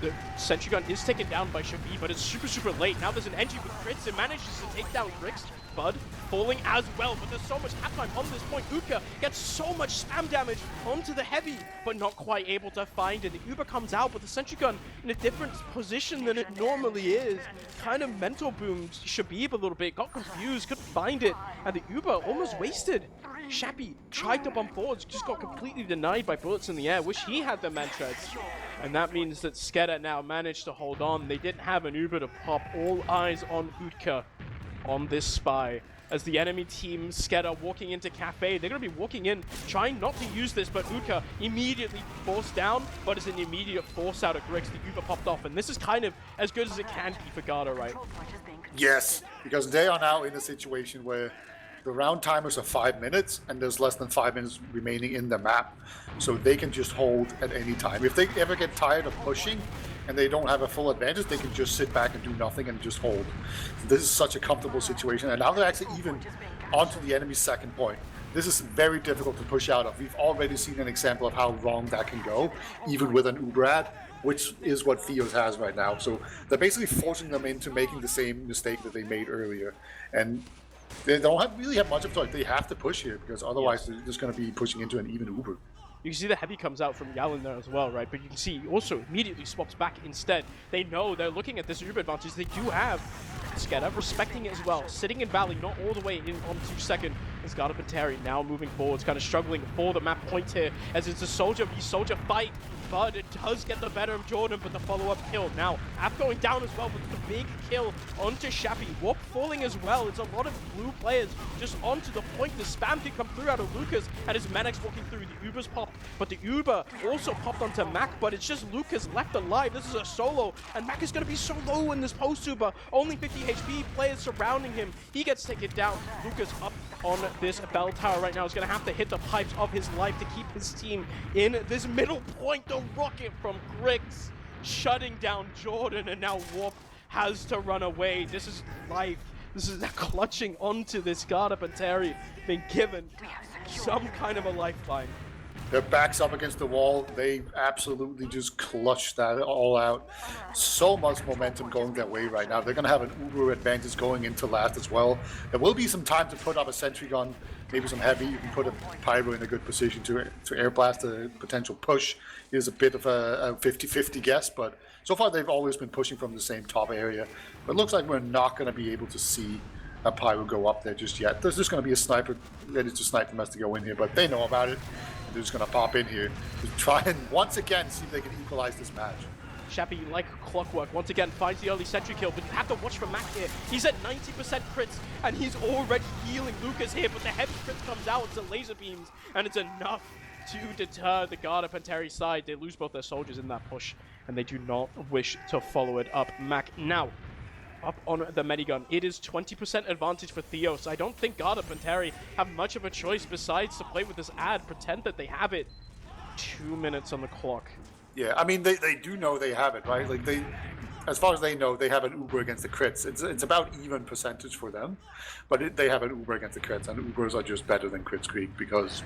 The sentry gun is taken down by Shabi, but it's super late. Now there's an NG with crits. It manages to take down Grix. Bud falling as well, but there's so much halftime on this point. Utka gets so much spam damage onto the heavy, but not quite able to find it. The Uber comes out, but the sentry gun in a different position than it normally is. Kind of mental boomed Shabib a little bit, got confused, couldn't find it, and the Uber almost wasted. Shappy tried to bump forwards, just got completely denied by bullets in the air. Wish he had the man treads. And that means that SKEDDA now managed to hold on. They didn't have an Uber to pop. All eyes on Utka on this spy. As the enemy team, SKEDDA walking into Cafe, they're going to be walking in, trying not to use this, but Utka immediately forced down, but it's an immediate force out of Grix. The Uber popped off, and this is kind of as good as it can be for Garda, right? Yes, because they are now in a situation where the round timers are 5 minutes, and there's less than 5 minutes remaining in the map, so they can just hold at any time. If they ever get tired of pushing and they don't have a full advantage, they can just sit back and do nothing and just hold. This is such a comfortable situation, and now they're actually even onto the enemy's second point. This is very difficult to push out of. We've already seen an example of how wrong that can go, even with an Uber ad, which is what Theos has right now. So they're basically forcing them into making the same mistake that they made earlier. And they don't really have much of a choice. They have to push here, because otherwise they're just going to be pushing into an even Uber. You can see the heavy comes out from Yalin there as well, right? But you can see he also immediately swaps back instead. They know they're looking at this Uber advantage they do have. SKEDDA respecting it as well. Sitting in Valley, not all the way in on 2 is Garda Panteri now moving forwards, kind of struggling for the map point here, as it's a soldier v soldier fight. But it does get the better of Jordan, but the follow-up kill. Now, App going down as well, but the big kill onto Shappy. Warp falling as well. It's a lot of blue players just onto the point. The spam can come through out of Lucas, and his Medics walking through. The Uber's popped, but the Uber also popped onto Mac, but it's just Lucas left alive. This is a solo, and Mac is going to be so low in this post-Uber. Only 50 HP, players surrounding him. He gets taken down. Lucas up on this bell tower right now is going to have to hit the pipes of his life to keep his team in this middle point. The rocket from Grix shutting down Jordan, and now Warp has to run away. This is life. This is clutching onto this Garda Panteri, being given some kind of a lifeline. Their backs up against the wall. They absolutely just clutched that all out. So much momentum going their way right now. They're going to have an Uber advantage going into last as well. There will be some time to put up a sentry gun, maybe some heavy. You can put a pyro in a good position to air blast a potential push. It is a bit of a 50-50 guess, but so far they've always been pushing from the same top area. But it looks like we're not going to be able to see a pyro go up there just yet. There's just going to be a sniper ready to snipe them as they go in here, but they know about it. They're just going to pop in here to try and once again see if they can equalize this match. Shappy, like clockwork, once again finds the early sentry kill, but you have to watch for Mac here. He's at 90% crits, and he's already healing Lucas here, but the heavy crit comes out into laser beams, and it's enough to deter the Garda Panteri side. They lose both their soldiers in that push, and they do not wish to follow it up. Mac now up on the Medigun. It is 20% advantage for Theos. I don't think Garda Panteri have much of a choice besides to play with this ad, pretend that they have it. 2 minutes on the clock. Yeah, I mean, they do know they have it, right? Like, they, as far as they know, they have an Uber against the crits. It's about even percentage for them, but they have an Uber against the crits, and Ubers are just better than Crits Creek because,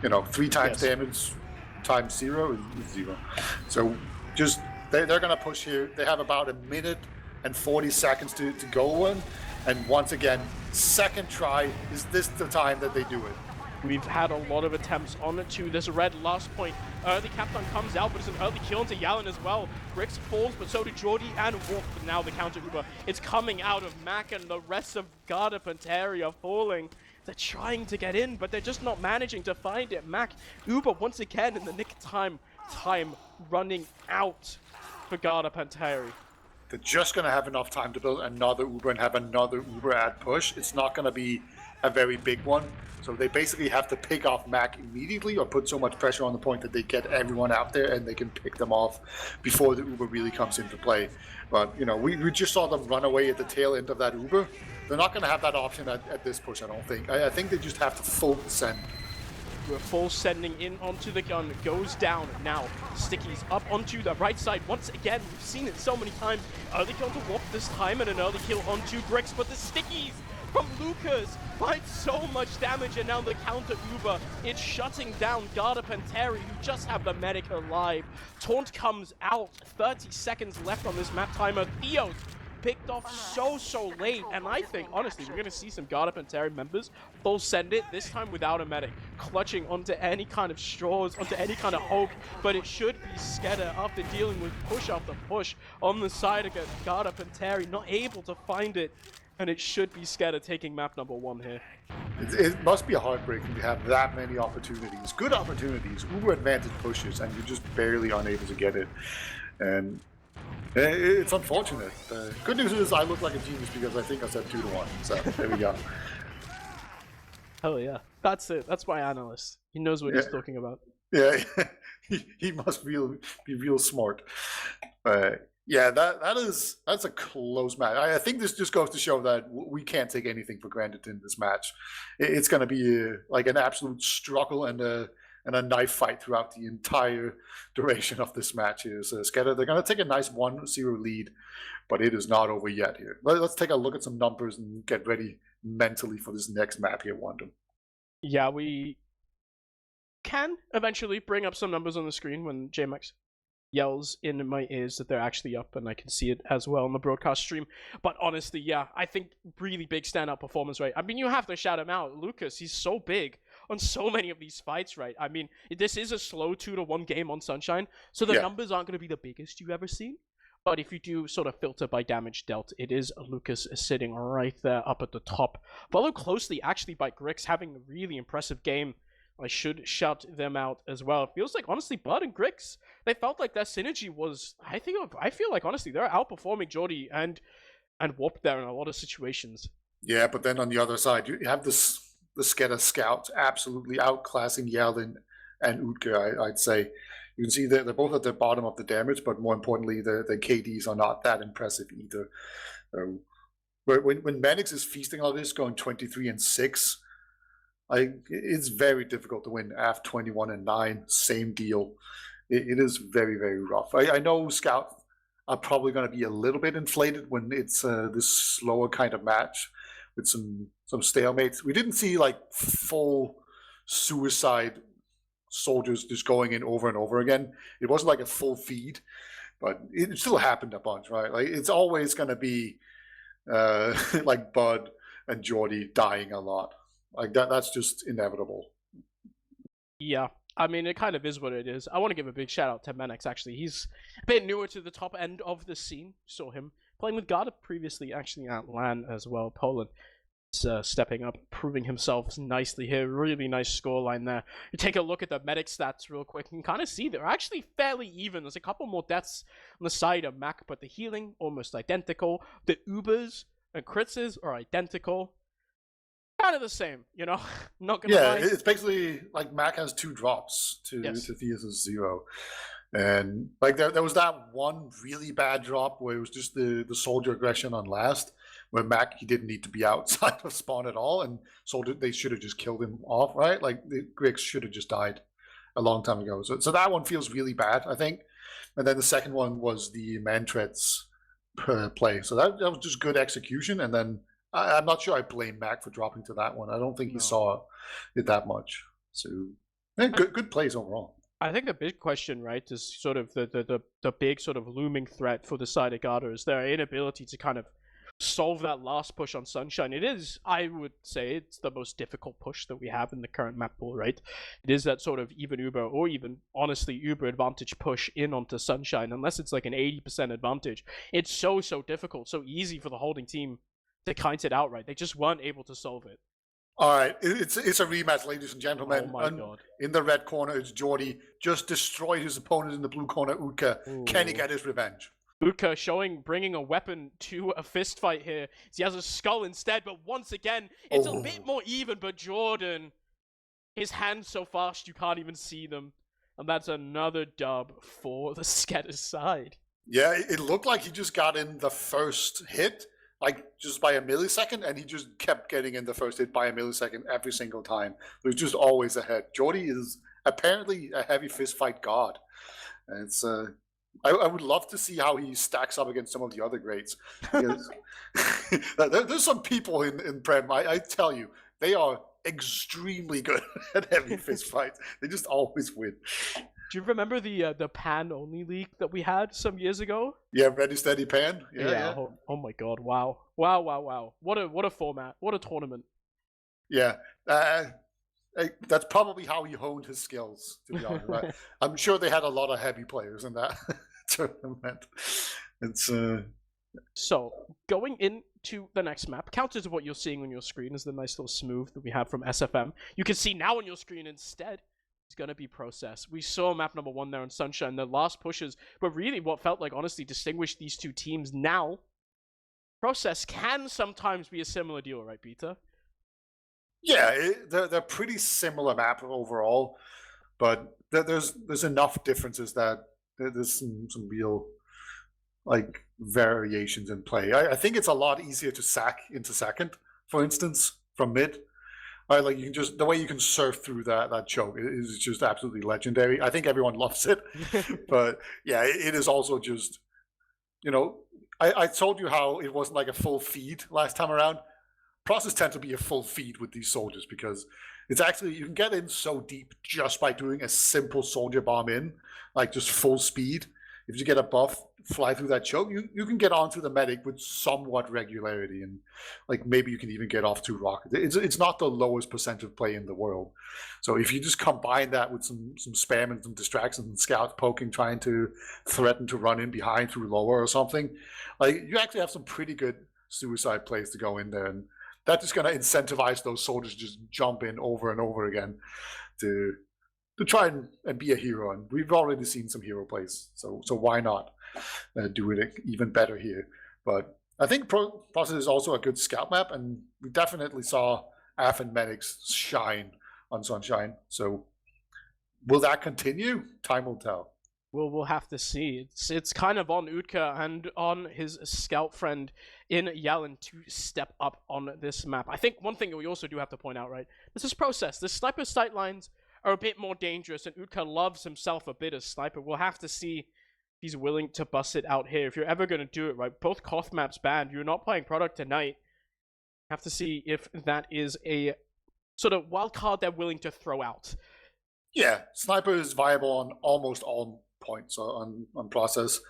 you know, 3 times damage times 0 is 0. So just, they're going to push here. They have about 1 minute and 40 seconds to go in, and once again, second try, is this the time that they do it? We've had a lot of attempts on it too. There's a red last point. Early Captain comes out, but it's an early kill into Yalin as well. Grix falls, but so do Jordy and Wolf. But now the counter Uber, it's coming out of Mac, and the rest of Garda Panteri are falling. They're trying to get in, but they're just not managing to find it. Mac, Uber once again in the nick of time running out for Garda Panteri. They're just going to have enough time to build another Uber and have another Uber ad push. It's not going to be a very big one. So they basically have to pick off Mac immediately or put so much pressure on the point that they get everyone out there and they can pick them off before the Uber really comes into play. But, you know, we just saw them run away at the tail end of that Uber. They're not going to have that option at this push, I don't think. I think they just have to full send. We're full sending in onto the gun, goes down now. Sticky's up onto the right side once again. We've seen it so many times. Early kill to Warp this time and an early kill onto Grix, but the Stickies from Lucas find so much damage, and now the counter Uber, it's shutting down Garda Panteri, who just have the medic alive. Taunt comes out, 30 seconds left on this map timer. Theo's picked off so late, and I think, honestly, we're going to see some Garda Panteri members full send it, this time without a medic, clutching onto any kind of straws, onto any kind of hope, but it should be SKEDDA after dealing with push after push on the side against Garda Panteri, not able to find it, and it should be SKEDDA taking map number 1 here. It must be heartbreaking to have that many opportunities, good opportunities, uber advantage pushes, and you're just barely unable to get it. And it's unfortunate. Good news is I look like a genius because I think I said 2-1. So there we go. Oh yeah, that's it. That's my analyst. He knows what he's talking about. Yeah, he must be real smart. Yeah, that's a close match. I think this just goes to show that we can't take anything for granted in this match. It's going to be like an absolute struggle and a knife fight throughout the entire duration of this match here. So SKEDDA, they're going to take a nice 1-0 lead, but it is not over yet here. Let's take a look at some numbers and get ready mentally for this next map here, Wanda. Yeah, we can eventually bring up some numbers on the screen when JMax yells in my ears that they're actually up, and I can see it as well on the broadcast stream. But honestly, yeah, I think really big standout performance, right? I mean, you have to shout him out. Lucas, he's so big on so many of these fights, right? I mean, this is a slow 2-1 game on Sunshine, so the numbers aren't going to be the biggest you've ever seen. But if you do sort of filter by damage dealt, it is Lucas sitting right there up at the top. Followed closely, actually, by Grix having a really impressive game. I should shout them out as well. It feels like, honestly, Bud and Grix, they felt like their synergy was, I feel like, honestly, they're outperforming Jordy and Warp there in a lot of situations. Yeah, but then on the other side, you have the SKEDDA scouts absolutely outclassing Yelin and Utke, I'd say. You can see they're both at the bottom of the damage, but more importantly, the KDs are not that impressive either. When Manix is feasting on this, going 23-6, it's very difficult to win after 21-9. Same deal. It is very, very rough. I know Scout are probably going to be a little bit inflated when it's this slower kind of match with some stalemates. We didn't see like full suicide soldiers just going in over and over again. It wasn't like a full feed, but it still happened a bunch, right? Like it's always going to be like Bud and Jordy dying a lot. Like that's just inevitable. Yeah, I mean, it kind of is what it is. I want to give a big shout out to Manix, actually. He's a bit newer to the top end of the scene. Saw him playing with Garda previously, actually at LAN as well, Poland. Stepping up, proving himself nicely here. Really nice scoreline there. You take a look at the medic stats real quick and kind of see they're actually fairly even. There's a couple more deaths on the side of Mac, but the healing almost identical. The Ubers and Kritzes are identical. Kind of the same, you know? Not gonna lie. It's basically like Mac has 2 drops to Theus' 0. And like there was that one really bad drop where it was just the soldier aggression on last, where Mac, he didn't need to be outside of spawn at all, and soldier, they should have just killed him off, right? Like the Grix should have just died a long time ago. So that one feels really bad, I think. And then the second one was the Mantreads play. So that was just good execution. And then I'm not sure I blame Mac for dropping to that one. I don't think he saw it that much. So good plays overall. I think the big question, right, is sort of the big sort of looming threat for the side of Garda is their inability to kind of solve that last push on Sunshine. It is, I would say, it's the most difficult push that we have in the current map pool, right? It is that sort of even Uber, or even, honestly, Uber advantage push in onto Sunshine, unless it's like an 80% advantage. It's so difficult, so easy for the holding team to kite it out, right? They just weren't able to solve it. All right, it's a rematch, ladies and gentlemen. Oh my God. In the red corner, it's Jordy. Just destroyed his opponent in the blue corner, Utke. Ooh. Can he get his revenge? Utke bringing a weapon to a fist fight here. He has a skull instead, but once again, it's a bit more even, but Jordan, his hands so fast you can't even see them. And that's another dub for the SKEDDA side. Yeah, it looked like he just got in the first hit. like just by a millisecond, and he just kept getting in the first hit by a millisecond every single time. He was just always ahead. Jordy is apparently a heavy fist fight god. And it's I would love to see how he stacks up against some of the other greats. Because there's some people in Prem, I tell you, they are extremely good at heavy fist fights. They just always win. Do you remember the pan only league that we had some years ago? Yeah, Ready Steady Pan. Yeah. Oh my god! Wow! What a format! What a tournament! Yeah. That's probably how he honed his skills, to be honest. Right? I'm sure they had a lot of heavy players in that tournament. It's So, going into the next map, counter to what you're seeing on your screen is the nice little smooth that we have from SFM. You can see now on your screen instead, it's going to be Process. We saw map number 1 there in Sunshine. The last pushes, but really what felt like, honestly, distinguished these two teams. Now, Process can sometimes be a similar deal, right, Peter? Yeah, they're pretty similar map overall, but there's enough differences that there's some real like variations in play. I think it's a lot easier to sack into second, for instance, from mid. Right, like you can just the way you can surf through that choke is just absolutely legendary. I think everyone loves it, but yeah, it is also just, you know, I told you how it wasn't like a full feed last time around. Process tend to be a full feed with these soldiers because it's actually, you can get in so deep just by doing a simple soldier bomb in, like just full speed. If you get a buff, fly through that choke, you can get onto the medic with somewhat regularity, and like maybe you can even get off 2 rockets. It's not the lowest percent of play in the world. So if you just combine that with some spam and some distractions and scouts poking, trying to threaten to run in behind through lower or something, like you actually have some pretty good suicide plays to go in there, and that's just going to incentivize those soldiers to just jump in over and over again to try and be a hero. And we've already seen some hero plays, so why not do it even better here? But I think Process is also a good scout map, and we definitely saw AF and Medics shine on Sunshine. So will that continue? Time will tell. Well, we'll have to see. It's kind of on Utka and on his scout friend in Yalin to step up on this map. I think one thing we also do have to point out, right? This is Process. The sniper sight lines are a bit more dangerous, and Utka loves himself a bit as sniper. We'll have to see if he's willing to bust it out here. If you're ever going to do it, right? Both Koth maps banned. You're not playing product tonight. Have to see if that is a sort of wild card they're willing to throw out. Yeah, sniper is viable on almost all points on Process.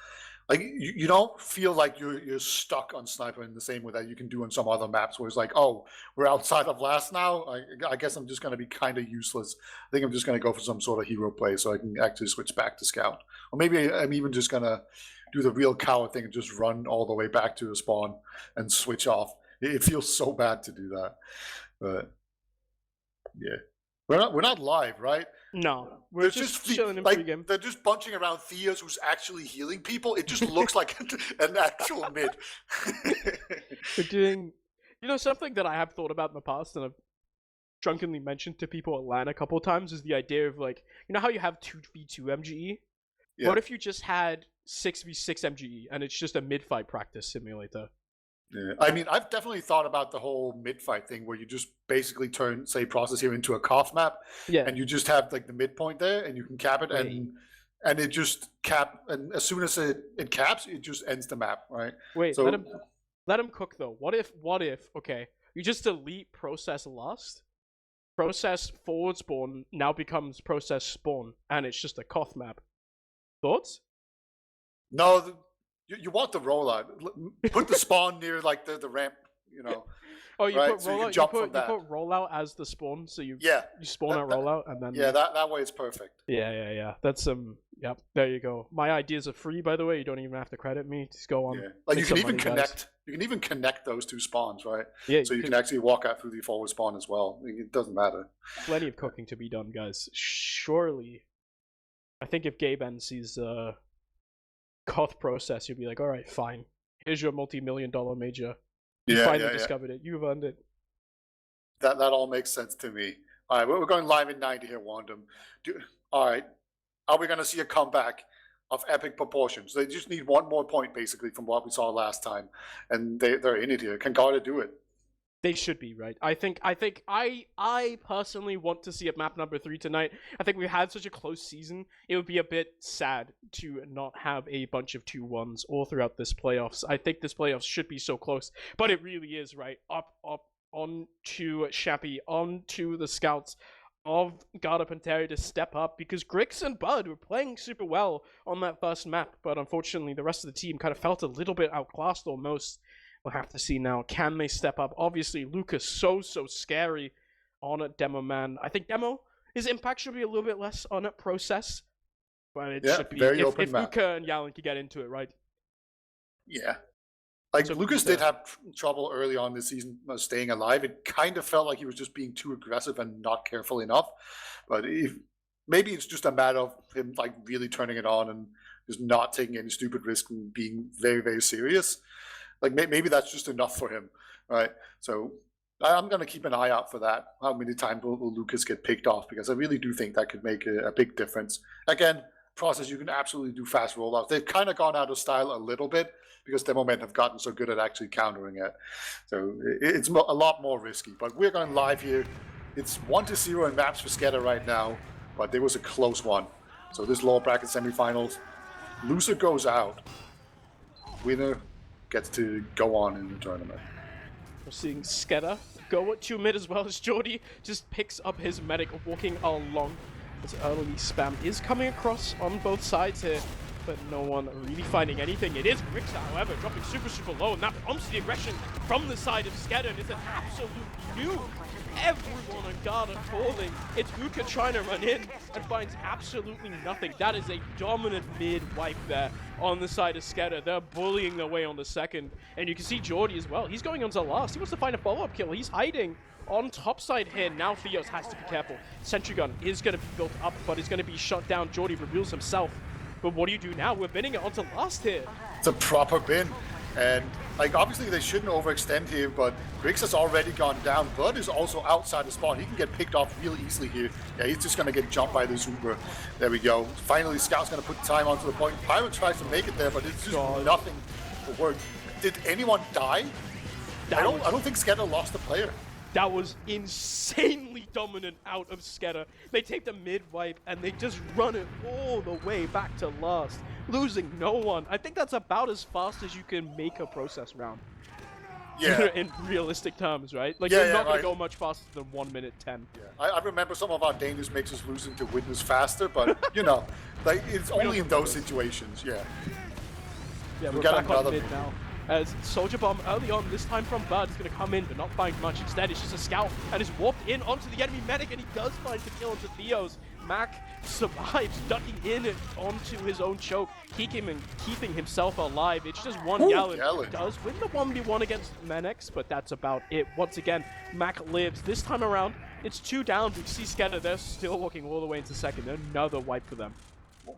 Like you don't feel like you're stuck on sniper in the same way that you can do on some other maps where it's like, oh, we're outside of last now. I guess I'm just going to be kind of useless. I think I'm just going to go for some sort of hero play so I can actually switch back to scout. Or maybe I'm even just going to do the real coward thing and just run all the way back to a spawn and switch off. It feels so bad to do that, but yeah. We're not live, right? No, we're just chilling in pregame. They're just bunching around Theas, who's actually healing people. It just looks like an actual mid. We're doing, something that I have thought about in the past, and I've drunkenly mentioned to people at LAN a couple of times, is the idea of like, how you have 2v2 MGE? Yeah. What if you just had 6v6 MGE, and it's just a mid-fight practice simulator? Yeah, I mean, I've definitely thought about the whole mid-fight thing where you just basically turn, say, Process here into a Koth map, and you just have like the midpoint there, and you can cap it, and it just and as soon as it caps, it just ends the map, right? Wait, so, let him cook though. What if? Okay, you just delete Process Lust, Process forward spawn now becomes Process spawn, and it's just a Koth map. Thoughts? No. You want the rollout. Put the spawn near like the ramp, Oh, you right? put rollout. You put rollout as the spawn, so you spawn at rollout, and then that way it's perfect. Yeah. That's yep. There you go. My ideas are free, by the way. You don't even have to credit me. Just go on. Yeah. Like you can even connect. You can even connect those two spawns, right? Yeah. So you can actually walk out through the forward spawn as well. It doesn't matter. Plenty of cooking to be done, guys. Surely, I think if Gaben sees Koth Process, you'll be like, all right, fine. Here's your multi-million-dollar major. You finally discovered it. You've earned it. That all makes sense to me. All right, we're going live in 90 here, Wandom. All right, are we going to see a comeback? of epic proportions. They just need one more point, basically, from what we saw last time, and they're in it here. Can Garda do it? They should be, right? I personally want to see a map number 3 tonight. I think we've had such a close season. It would be a bit sad to not have a bunch of 2-1s all throughout this playoffs. I think this playoffs should be so close, but it really is, right? Up, on to Shappy, on to the scouts of Garda Panteri to step up, because Grix and Bud were playing super well on that first map, but unfortunately the rest of the team kind of felt a little bit outclassed almost. We'll have to see now, can they step up? Obviously, Lucas so scary on a Demo Man. I think Demo, his impact should be a little bit less on a Process, but it should be, very if open map. Uka and Yalen could get into it, right? Yeah. Like, So Lucas did have trouble early on this season staying alive. It kind of felt like he was just being too aggressive and not careful enough. But maybe it's just a matter of him like really turning it on and just not taking any stupid risk and being very, very serious. Like, maybe that's just enough for him, right? So I'm going to keep an eye out for that. How many times will Lucas get picked off? Because I really do think that could make a big difference. Again, Process, you can absolutely do fast rollouts. They've kind of gone out of style a little bit because Demo Men have gotten so good at actually countering it. So it's a lot more risky. But we're going live here. It's 1-0 in maps for SKEDDA right now, but there was a close one. So this lower bracket semifinals, loser goes out. Winner gets to go on in the tournament. We're seeing SKEDDA go to mid as well as Jordy just picks up his medic walking along. This early spam is coming across on both sides here, but no one really finding anything. It is Rixa, however, dropping super low, and that prompts the aggression from the side of SKEDDA, and it's an absolute nuke. Everyone on Garda falling. It's Uka trying to run in and finds absolutely nothing. That is a dominant mid wipe there on the side of SKEDDA. They're bullying their way on the second. And you can see Jordy as well. He's going on to last. He wants to find a follow-up kill. He's hiding on top side here. Now Theos has to be careful. Sentry gun is going to be built up, but it's going to be shut down. Jordy reveals himself. But what do you do now? We're binning it onto last here. It's a proper bin. And like, obviously they shouldn't overextend here, but Grix has already gone down. Bud is also outside the spot. He can get picked off really easily here. Yeah, he's just going to get jumped by the Uber. There we go. Finally, Scout's going to put time onto the point. Pyro tries to make it there, but it's just nothing to work. Did anyone die? I don't think SKEDDA lost a player. That was insanely dominant out of SKEDDA. They take the mid wipe and they just run it all the way back to last, losing no one. I think that's about as fast as you can make a Process round. Yeah. In realistic terms, right? Like, Yeah, you're not going right. to go much faster than 1 minute 10. Yeah. I remember some of our Danish makes us losing to Witness faster, but you know, like, it's only in those situations. Yeah. Yeah, we're got back on another mid now. As Soldier Bomb early on, this time from Bud, is going to come in, but not find much. Instead, it's just a scout and is warped in onto the enemy medic, and he does find the kill onto Theos. Mac survives, ducking in onto his own choke, keeping himself alive. It's just one Yalen. Does win the 1v1 against Menex, but that's about it. Once again, Mac lives. This time around, it's 2 down. We see SKEDDA, they're still walking all the way into second. Another wipe for them.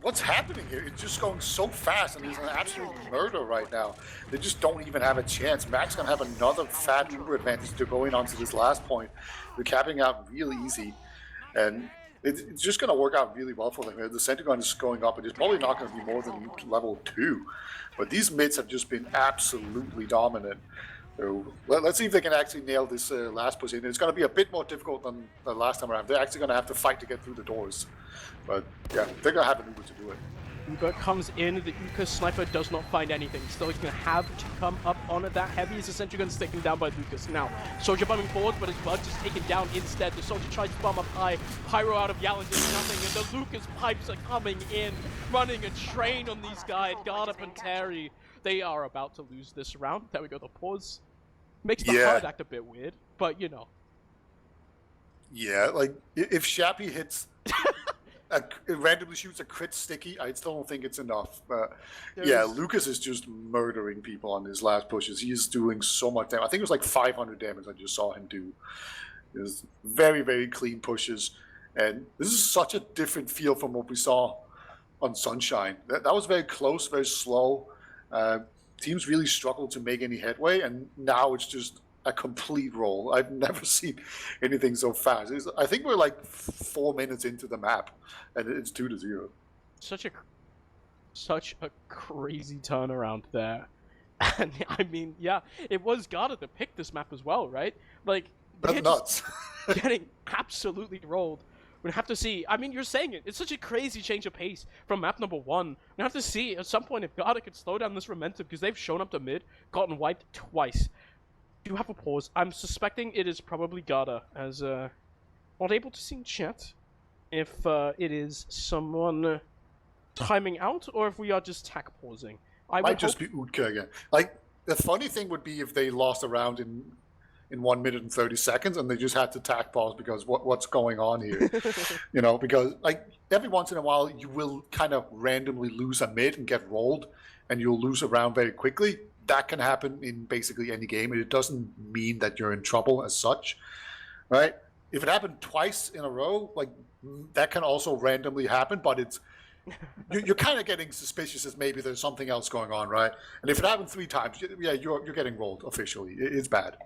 What's happening here? It's just going so fast, and it's an absolute murder right now. They just don't even have a chance. Mac's going to have another fat Uber advantage to go in onto this last point. They're capping out really easy, and it's just going to work out really well for them. The center gun is going up, and it's probably not going to be more than level 2. But these mids have just been absolutely dominant. So let's see if they can actually nail this last position. It's going to be a bit more difficult than the last time around. They're actually going to have to fight to get through the doors. But yeah, they're going to have an Uber to do it. Uber comes in, the Uka sniper does not find anything. Still, he's going to have to come up on it. That heavy is essentially going to taken down by Lucas. Now, Soldier bombing forward, but his Bud just taken down instead. The Soldier tries to bomb up high. Pyro out of Yalen does nothing, and the Lucas pipes are coming in, running a train on these guys. Garda Panteri, they are about to lose this round. There we go, the pause. Makes the hard act a bit weird, but you know. Yeah, like, if Shappy hits... it randomly shoots a crit sticky, I still don't think it's enough. Yeah, Lucas is just murdering people on his last pushes. He is doing so much damage. I think it was like 500 damage I just saw him do. It was very, very clean pushes. And this is such a different feel from what we saw on Sunshine. That was very close, very slow. Teams really struggled to make any headway, and now it's just a complete roll. I've never seen anything so fast. I think we're like 4 minutes into the map, and it's 2-0. Such such a crazy turnaround there. And I mean, yeah, it was Garda that picked this map as well, right? Like, That's they're nuts. just getting absolutely rolled. We have to see. I mean, you're saying it. It's such a crazy change of pace from map number 1. We have to see at some point if Garda could slow down this momentum, because they've shown up to mid, gotten wiped twice. Do have a pause. I'm suspecting it is probably Garda, as not able to see in chat if it is someone timing out or if we are just tack pausing. I Might would just be Utka again. Like, the funny thing would be if they lost a round in 1 minute and 30 seconds and they just had to tack pause because what's going on here? You know, because like every once in a while you will kind of randomly lose a mid and get rolled and you'll lose a round very quickly. That can happen in basically any game, and it doesn't mean that you're in trouble as such, right? If it happened twice in a row, like that can also randomly happen, but it's you're kind of getting suspicious as maybe there's something else going on, right? And if it happened 3 times, yeah, you're getting rolled officially. It's bad.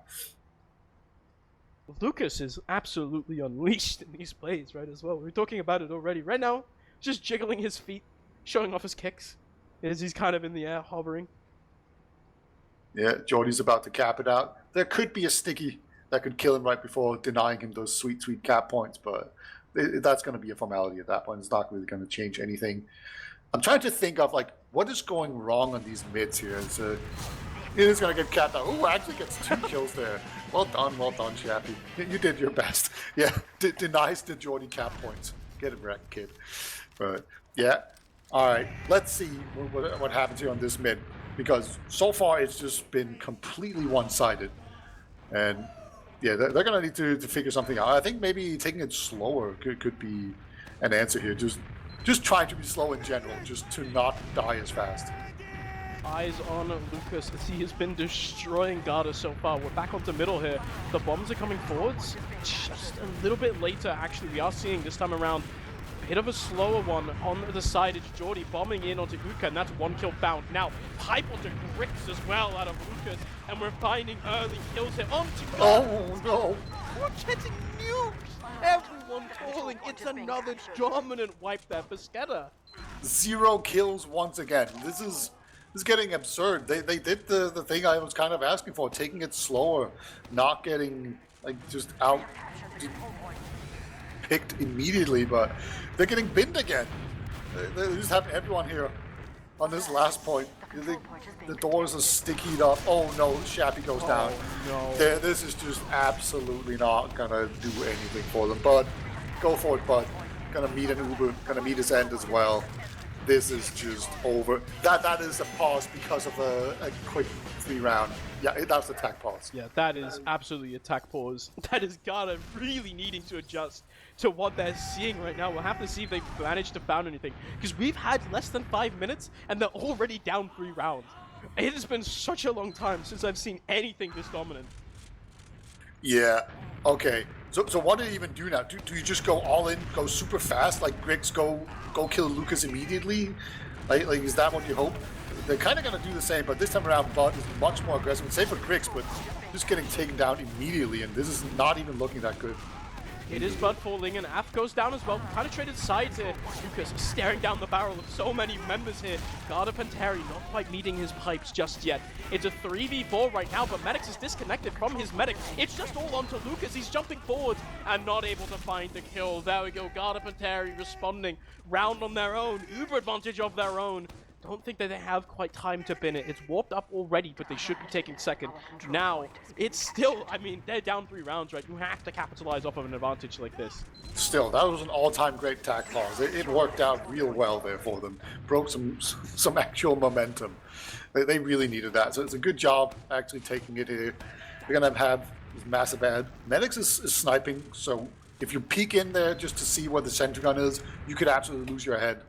Lucas is absolutely unleashed in these plays, right, as well. We were talking about it already. Right now, just jiggling his feet, showing off his kicks, as he's kind of in the air, hovering. Yeah, Jordy's about to cap it out. There could be a sticky that could kill him right before denying him those sweet, sweet cap points, but that's going to be a formality at that point. It's not really going to change anything. I'm trying to think of, like, what is going wrong on these mids here. It is going to get capped out. Oh, actually gets 2 kills there. Well done, Chappie. You did your best. Yeah, denies the Jordy cap points. Get it wrecked, kid. But, yeah. All right, let's see what happens here on this mid. Because so far it's just been completely one-sided. And yeah, they're going to need to figure something out. I think maybe taking it slower could be an answer here. Just trying to be slow in general, just to not die as fast. Eyes on Lucas as he has been destroying Garda so far. We're back onto middle here. The bombs are coming forwards. Just a little bit later, actually, we are seeing this time around a bit of a slower one on the side. It's Jordy bombing in onto Uka, and that's 1 kill found. Now, pipe onto Grix as well out of Lucas, and we're finding early kills here onto Garda. Oh, no. We're getting nukes! Everyone falling. It's another dominant wipe there for SKEDDA. 0 kills once again. This is getting absurd. They did the thing I was kind of asking for, taking it slower, not getting like just out picked immediately, but they're getting binned again. They just have everyone here on this last point. The doors are stickied up. Oh no, Shappy goes down. No. This is just absolutely not gonna do anything for them. But go for it, Bud. Gonna meet an Uber, gonna meet his end as well. This is just over. That is a pause because of a quick 3 round. Yeah, that's a tack pause. Yeah, that is absolutely a tack pause. That is Garda really needing to adjust to what they're seeing right now. We'll have to see if they've managed to found anything. Because we've had less than 5 minutes and they're already down 3 rounds. It has been such a long time since I've seen anything this dominant. Yeah, okay. So what do you even do now? Do you just go all in, go super fast, like Grix go kill Lucas immediately? Like is that what you hope? They're kind of going to do the same, but this time around Bud is much more aggressive. Same for Grix, but just getting taken down immediately, and this is not even looking that good. It is Bud falling, and Af goes down as well. Kind of traded sides here. Lucas staring down the barrel of so many members here. Garda Panteri not quite meeting his pipes just yet. It's a 3v4 right now, but Medix is disconnected from his medic. It's just all onto Lucas. He's jumping forward and not able to find the kill. There we go. Garda Panteri responding. Round on their own. Uber advantage of their own. Don't think that they have quite time to bin it. It's warped up already, but they should be taking second. Now, it's still, I mean, they're down 3 rounds, right? You have to capitalize off of an advantage like this. Still, that was an all-time great tack pause. It worked out real well there for them. Broke some actual momentum. They really needed that. So it's a good job actually taking it here. They're going to have this massive ad. Medix is sniping, so if you peek in there just to see where the sentry gun is, you could absolutely lose your head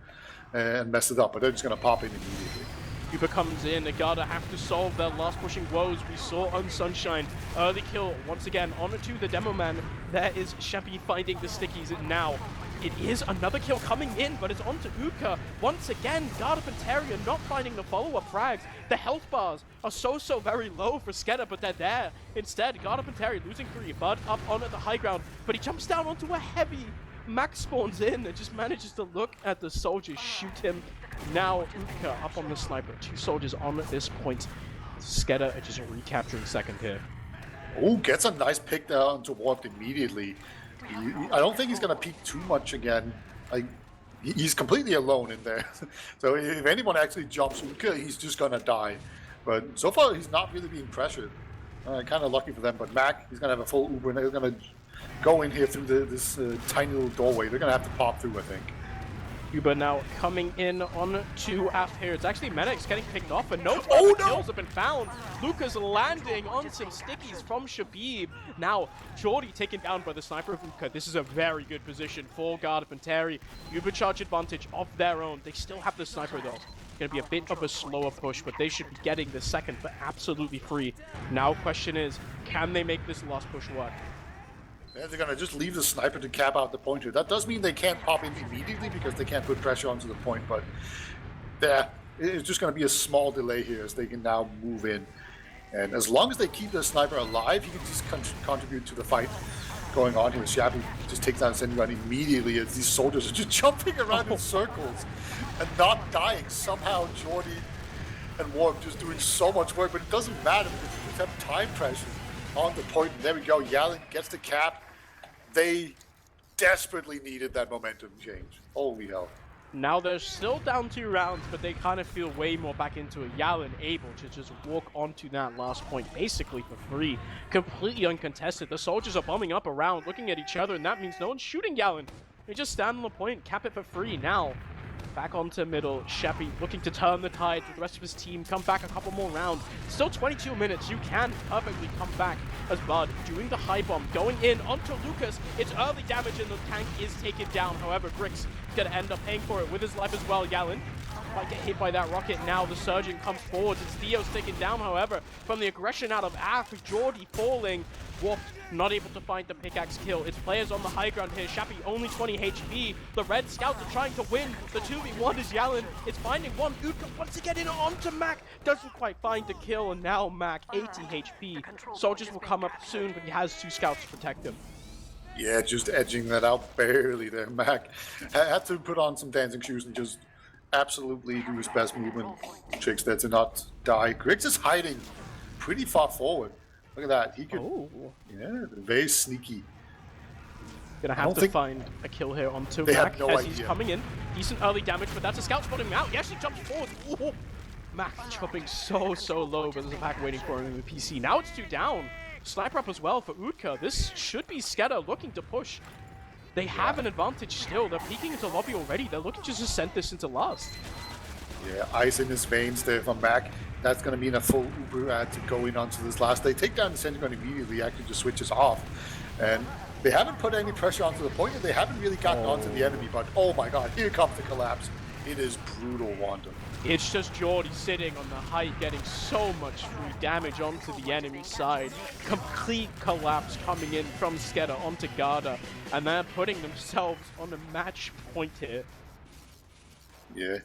and mess it up, but they're just going to pop in immediately. Uber comes in, Garda have to solve their last pushing woes. We saw on Sunshine, early kill once again onto the demo man. There is Shappy finding the stickies now. It is another kill coming in, but it's onto Uka. Once again, Garda Panteri are not finding the follow-up frags. The health bars are so very low for SKEDDA, but they're there. Instead, Garda Panteri losing 3, Bud up on at the high ground, but he jumps down onto a heavy. Max spawns in and just manages to look at the soldier, shoot him, Now Utka up on the sniper. 2 soldiers on at this point. SKEDDA are just recapturing second here. Oh, gets a nice pick there onto Warped immediately. I don't think he's going to peek too much again. Like, he's completely alone in there. So if anyone actually jumps Utka, he's just going to die. But so far, he's not really being pressured. Kind of lucky for them. But Mac, he's going to have a full Uber, and they're going to go in here through this tiny little doorway. They're going to have to pop through, I think. Uber now coming in on to Af here. It's actually Medics getting picked off, and no kills have been found. Lucas landing on some stickies from Shabib. Now, Jordy taken down by the sniper of Utka. This is a very good position for Garda Panteri. Uber charge advantage of their own. They still have the sniper though. It's going to be a bit of a slower push, but they should be getting the second for absolutely free. Now, question is, can they make this last push work? Yeah, they're going to just leave the sniper to cap out the point here. That does mean they can't pop in immediately because they can't put pressure onto the point, but yeah, it's just going to be a small delay here as they can now move in. And as long as they keep the sniper alive, he can just contribute to the fight going on here. Shabby just takes down Sending Gun immediately as these soldiers are just jumping around in circles and not dying. Somehow Jordy and Warp just doing so much work, but it doesn't matter because they just have time pressure on the point. And there we go. Yalin gets the cap. They desperately needed that momentum change. Holy hell. Now they're still down 2 rounds, but they kind of feel way more back into it. Yalin able to just walk onto that last point basically for free. Completely uncontested. The soldiers are bombing up around, looking at each other, and that means no one's shooting Yalin. They just stand on the point, cap it for free. Now, back onto middle. Sheppy looking to turn the tide with the rest of his team. Come back a couple more rounds. Still 22 minutes. You can perfectly come back as Bud doing the high bomb. Going in onto Lucas. It's early damage and the tank is taken down. However, Grix going to end up paying for it with his life as well. Yalin might get hit by that rocket. Now the Surgeon comes forward. It's Theo's taken down, however, from the aggression out of Af. Jordy falling. Warped not able to find the pickaxe kill. It's players on the high ground here. Shappy only 20 HP. The Red Scouts are trying to win. The 2v1 is Yalin. It's finding one. Utka wants to get in onto Mac. Doesn't quite find the kill. And now Mac, 80 HP. Soldiers will come up soon, but he has 2 scouts to protect him. Yeah, just edging that out barely there. Mac had to put on some dancing shoes and just absolutely do his best movement tricks there to not die. Grix is hiding pretty far forward. Look at that. He could. Oh. Yeah, very sneaky. Gonna have to find a kill here onto Mac no as idea. He's coming in. Decent early damage, but that's a scout spotting him out. He actually jumps forward. Ooh. Mac chopping so low, but there's a pack waiting for him in the PC. Now it's 2 down. Sniper up as well for Utka. This should be SKEDDA looking to push. They have an advantage still. They're peeking into lobby already. They're looking to just send this into last. Yeah, ice in his veins there from Mac. That's going to mean a full Uber ad to go in onto this last. They take down the Sentry Gun immediately, actually just switches off. And they haven't put any pressure onto the point, and they haven't really gotten onto the enemy, but oh my god, here comes the collapse. It is brutal, Wanda. It's just Jordy sitting on the height, getting so much free damage onto the enemy side. Complete collapse coming in from SKEDDA onto Garda, and they're putting themselves on a match point here. Yeah.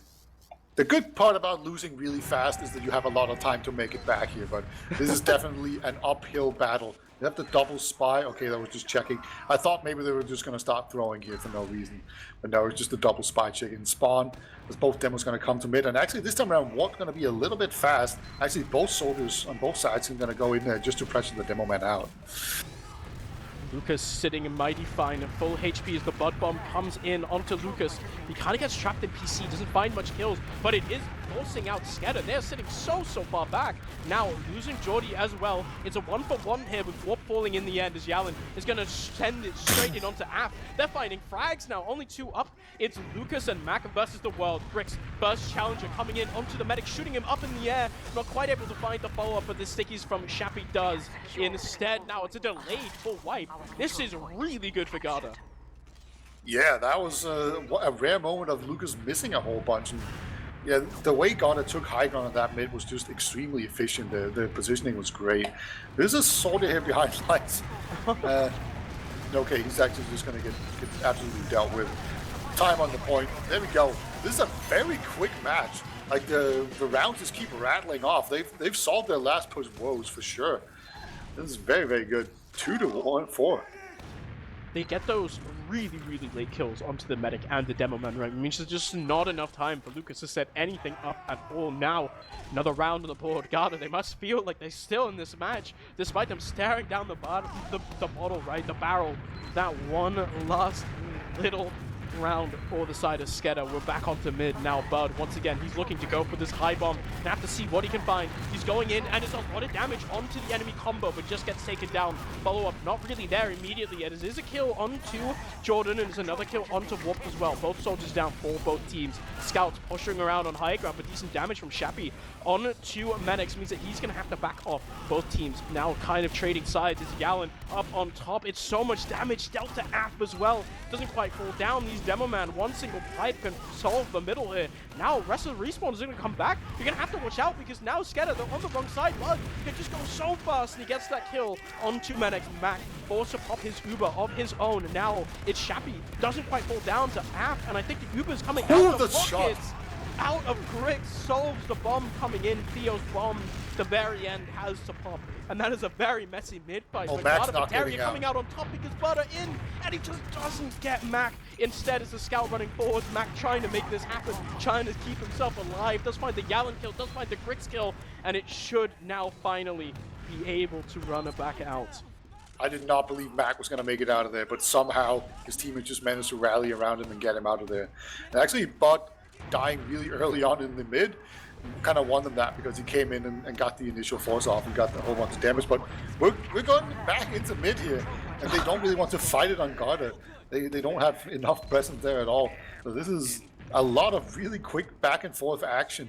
The good part about losing really fast is that you have a lot of time to make it back here, but this is definitely an uphill battle. You have the double spy. Okay, that was just checking. I thought maybe they were just going to start throwing here for no reason, but no, it's just a double spy check in spawn, as both demos going to come to mid. And actually, this time around, Warp's going to be a little bit fast. Actually, both soldiers on both sides are going to go in there just to pressure the demo man out. Lucas sitting in mighty fine and full HP as the Bud Bomb comes in onto Lucas. He kind of gets trapped in PC, doesn't find much kills, but it is forcing out SKEDDA. They're sitting so far back. Now, losing Jordy as well. It's a 1-for-1 here with Warp falling in the end as Yalin is going to send it straight in onto Af. They're finding frags now, only 2 up. It's Lucas and Mac versus the world. Bricks, first challenger coming in onto the medic, shooting him up in the air. Not quite able to find the follow-up, but the stickies from Shappy does. Instead, now it's a delayed full wipe. This is really good for Garda. Yeah, that was a rare moment of Lucas missing a whole bunch. And yeah, the way Garda took high ground on that mid was just extremely efficient. The positioning was great. There's a soldier here behind lights. Okay, he's actually just going to get absolutely dealt with. Time on the point. There we go. This is a very quick match. Like the rounds just keep rattling off. They've solved their last push woes for sure. This is very good. 2-4. they get those really, really late kills onto the medic and the demo man, right? It means there's just not enough time for Lucas to set anything up at all. Now, another round on the board. Garda, they must feel like they're still in this match, despite them staring down the bottle, right? The barrel. That one last little round for the side of SKEDDA. We're back onto mid now. Bud, once again, he's looking to go for this high bomb. Gonna have to see what he can find. He's going in, and it's a lot of damage onto the enemy combo, but just gets taken down. Follow-up not really there immediately. It is a kill onto Jordan, and it's another kill onto Warp as well. Both soldiers down for both teams. Scouts pushing around on high ground, but decent damage from Shappy on to Medics means that he's gonna have to back off. Both teams now kind of trading sides. It's Yallen up on top. It's so much damage dealt to App as well. Doesn't quite fall down. These Demo Man, one single pipe can solve the middle here. Now, rest of the respawn is going to come back. You're going to have to watch out because now SKEDDA, they're on the wrong side. Bud can just go so fast, and he gets that kill onto Medics. Mac forced to pop his Uber of his own. Now, it's Shappy. Doesn't quite fall down to App, and I think the Uber's coming out of pockets. Out of Grix, solves the bomb coming in. Theo's bomb, the very end, has to pop. And that is a very messy mid-fight. Oh, Mac's not Garda getting coming out on top because Butter in, and he just doesn't get Mac. Instead, it's the Scout running forward. Mac trying to make this happen, trying to keep himself alive. Does find the Yallen kill, does find the Grix kill, and it should now finally be able to run it back out. I did not believe Mac was going to make it out of there, but somehow his teammates just managed to rally around him and get him out of there. And actually, Bud dying really early on in the mid kind of won them that because he came in and got the initial force off and got the whole bunch of damage. But we're going back into mid here, and they don't really want to fight it on Garda. They don't have enough presence there at all. So this is a lot of really quick back and forth action.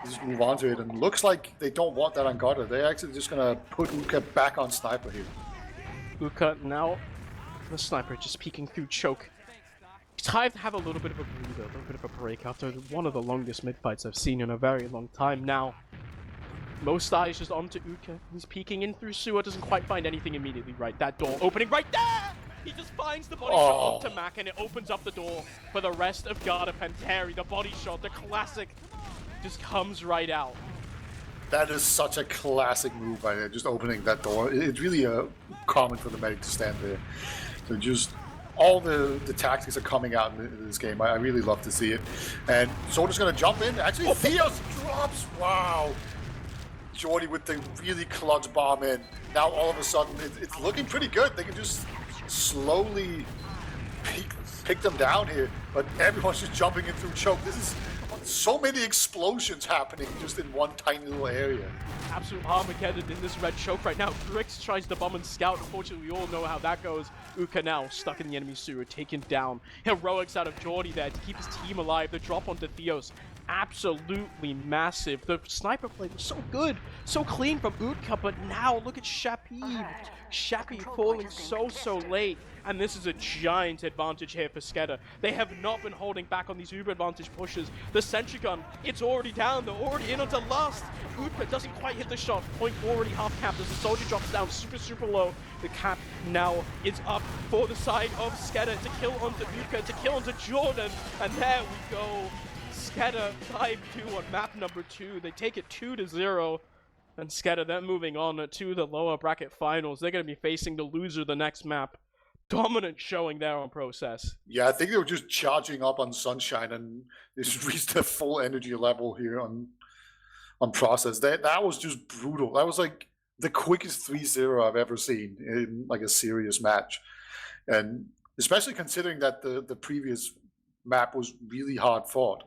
Just move on to it, and looks like they don't want that on Garda. They're actually just going to put Uka back on Sniper here. Uka now, the Sniper just peeking through choke. Time to have a little bit of a breather, a little bit of a break after one of the longest mid-fights I've seen in a very long time now. Most eyes just onto Uka. He's peeking in through sewer, doesn't quite find anything immediately. Right, that door opening right there! He just finds the body shot onto Mac, and it opens up the door for the rest of Garda Panteri. The body shot, the classic, just comes right out. That is such a classic move by there, just opening that door. It's really common for the medic to stand there. So just all the tactics are coming out in this game. I really love to see it. And Soda's going to jump in. Actually, Theos drops. Wow. Jordy with the really clutch bomb in. Now all of a sudden, it's looking pretty good. They can just slowly pick them down here. But everyone's just jumping in through choke. This is so many explosions happening just in one tiny little area. Absolute Armageddon in this red choke right now. Grix tries to bomb and scout. Unfortunately, we all know how that goes. Uka now stuck in the enemy sewer, taken down. Heroics out of Jordy there to keep his team alive. The drop onto Theos, absolutely massive. The sniper play was so good, so clean from Utka, but now look at Shappy. Shappy falling so late. And this is a giant advantage here for SKEDDA. They have not been holding back on these uber advantage pushes. The sentry gun, it's already down. They're already in onto last. Utka doesn't quite hit the shot. Point already half capped as the soldier drops down super low. The cap now is up for the side of SKEDDA to kill onto Utka, to kill onto Jordan. And there we go. SKEDDA 5-2 on map number 2. They take it 2-0. And SKEDDA then moving on to the lower bracket finals. They're going to be facing the loser the next map. Dominant showing there on Process. Yeah, I think they were just charging up on Sunshine, and they just reached their full energy level here on Process. That was just brutal. That was like the quickest 3-0 I've ever seen in like a serious match. And especially considering that the previous map was really hard fought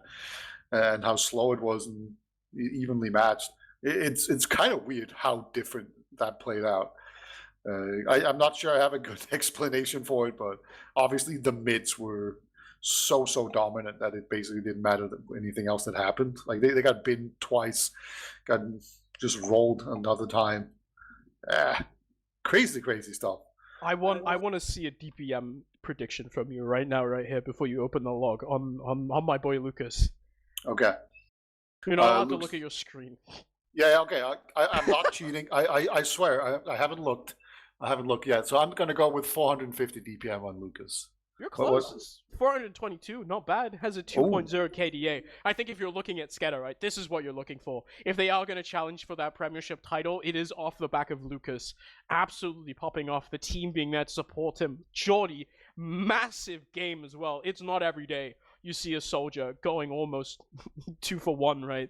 and how slow it was and evenly matched. It's kind of weird how different that played out. I'm not sure I have a good explanation for it, but obviously the mids were so dominant that it basically didn't matter anything else that happened. Like they got binned twice, got just rolled another time. Crazy stuff. I want to see a DPM prediction from you right now, right here, before you open the log on my boy Lucas. Okay. You know, I'll have to look at your screen. Yeah, okay. I'm not cheating. I swear, I haven't looked. I haven't looked yet. So I'm going to go with 450 DPM on Lucas. You're close. It's 422, not bad. Has a 2.0 KDA. I think if you're looking at SKEDDA, right, this is what you're looking for. If they are going to challenge for that Premiership title, it is off the back of Lucas absolutely popping off, the team being there to support him. Jordy Massive game as well. It's not every day you see a soldier going almost 2 for 1, right?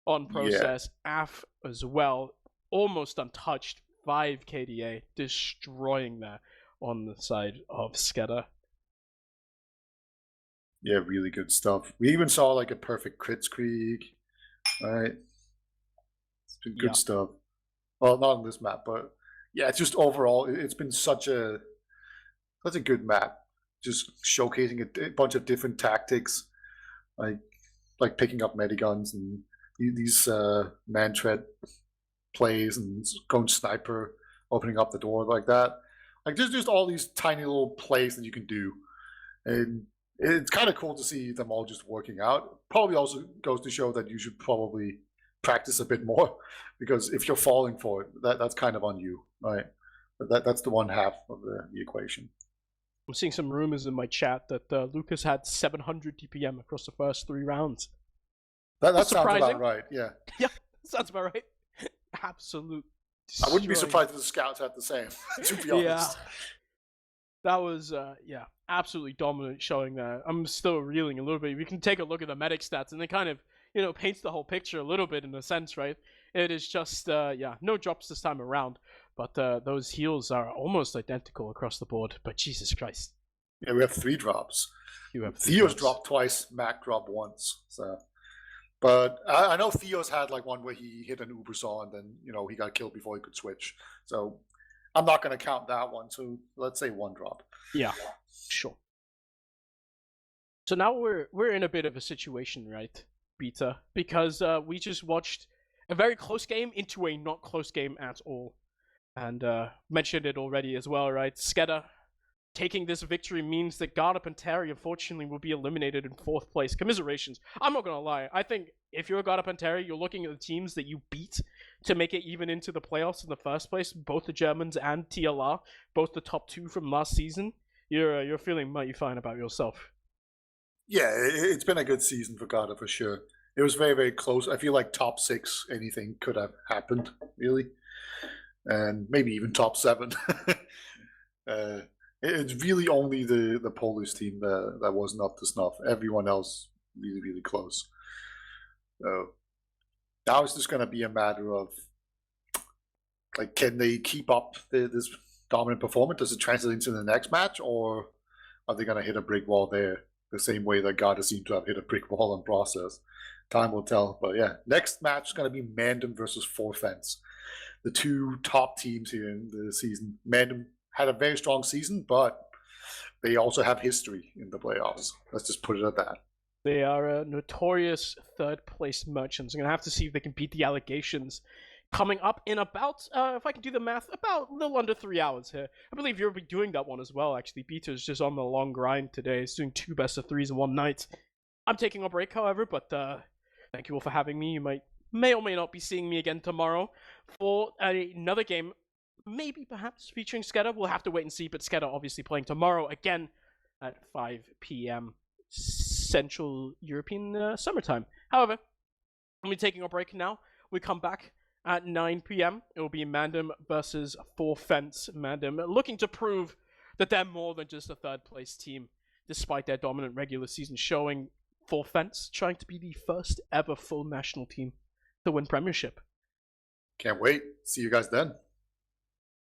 On process. AF as well. Almost untouched. 5 KDA. Destroying there on the side of SKEDDA. Yeah, really good stuff. We even saw like a perfect crit streak. Right. It's been good stuff. Well, not on this map, but yeah, it's just overall, it's been such a good map. Just showcasing a bunch of different tactics, like picking up mediguns and these man tread plays and going sniper, opening up the door like that. Like there's just all these tiny little plays that you can do, and it's kind of cool to see them all just working out. Probably also goes to show that you should probably practice a bit more, because if you're falling for it, that's kind of on you, right? But that's the one half of the equation. I'm seeing some rumors in my chat that Lucas had 700 DPM across the first 3 rounds. That sounds about right, yeah. Yeah, sounds about right. Absolute I wouldn't be surprised if the scouts had the same, to be honest. Yeah. That was, absolutely dominant showing that. I'm still reeling a little bit. We can take a look at the medic stats, and it kind of, paints the whole picture a little bit in a sense, right? It is just, no drops this time around, but those heals are almost identical across the board, but Jesus Christ. Yeah, we have 3 drops. You have Theo's dropped twice, Mac dropped once, so... But I know Theo's had like one where he hit an Uber saw and then, he got killed before he could switch. So I'm not going to count that one. So let's say 1 drop. Yeah, sure. So now we're in a bit of a situation, right, Beta? Because we just watched a very close game into a not close game at all. And mentioned it already as well, right? SKEDDA taking this victory means that Garda Panteri, unfortunately, will be eliminated in 4th place. Commiserations. I'm not going to lie. I think if you're a Garda Panteri, you're looking at the teams that you beat to make it even into the playoffs in the first place. Both the Germans and TLR, both the top 2 from last season. You're feeling mighty fine about yourself. Yeah, it's been a good season for Garda for sure. It was very, very close. I feel like top 6, anything could have happened, really. And maybe even top 7. It's really only the Polish team that wasn't up to snuff. Everyone else really, really close. So now it's just going to be a matter of, like, can they keep up this dominant performance? Does it translate into the next match, or are they going to hit a brick wall there the same way that Garda seemed to have hit a brick wall on process? Time will tell. But yeah, next match is going to be Mandem versus 4Fence. The 2 top teams here in the season. Mandem had a very strong season, but they also have history in the playoffs. Let's just put it at that. They are a notorious 3rd place merchants. I'm going to have to see if they can beat the allegations coming up in about, if I can do the math, about a little under 3 hours here. I believe you'll be doing that one as well, actually. Beta's just on the long grind today. He's doing 2 best of 3s in one night. I'm taking a break, however, but thank you all for having me. You may or may not be seeing me again tomorrow for another game. Maybe, perhaps, featuring SKEDDA. We'll have to wait and see, but SKEDDA obviously playing tomorrow again at 5 p.m. Central European summertime. However, we'll be taking a break now. We come back at 9 p.m. It will be Mandem versus 4Fence. Mandem looking to prove that they're more than just a 3rd place team, despite their dominant regular season showing. 4Fence trying to be the first ever full national team to win Premiership. Can't wait. See you guys then.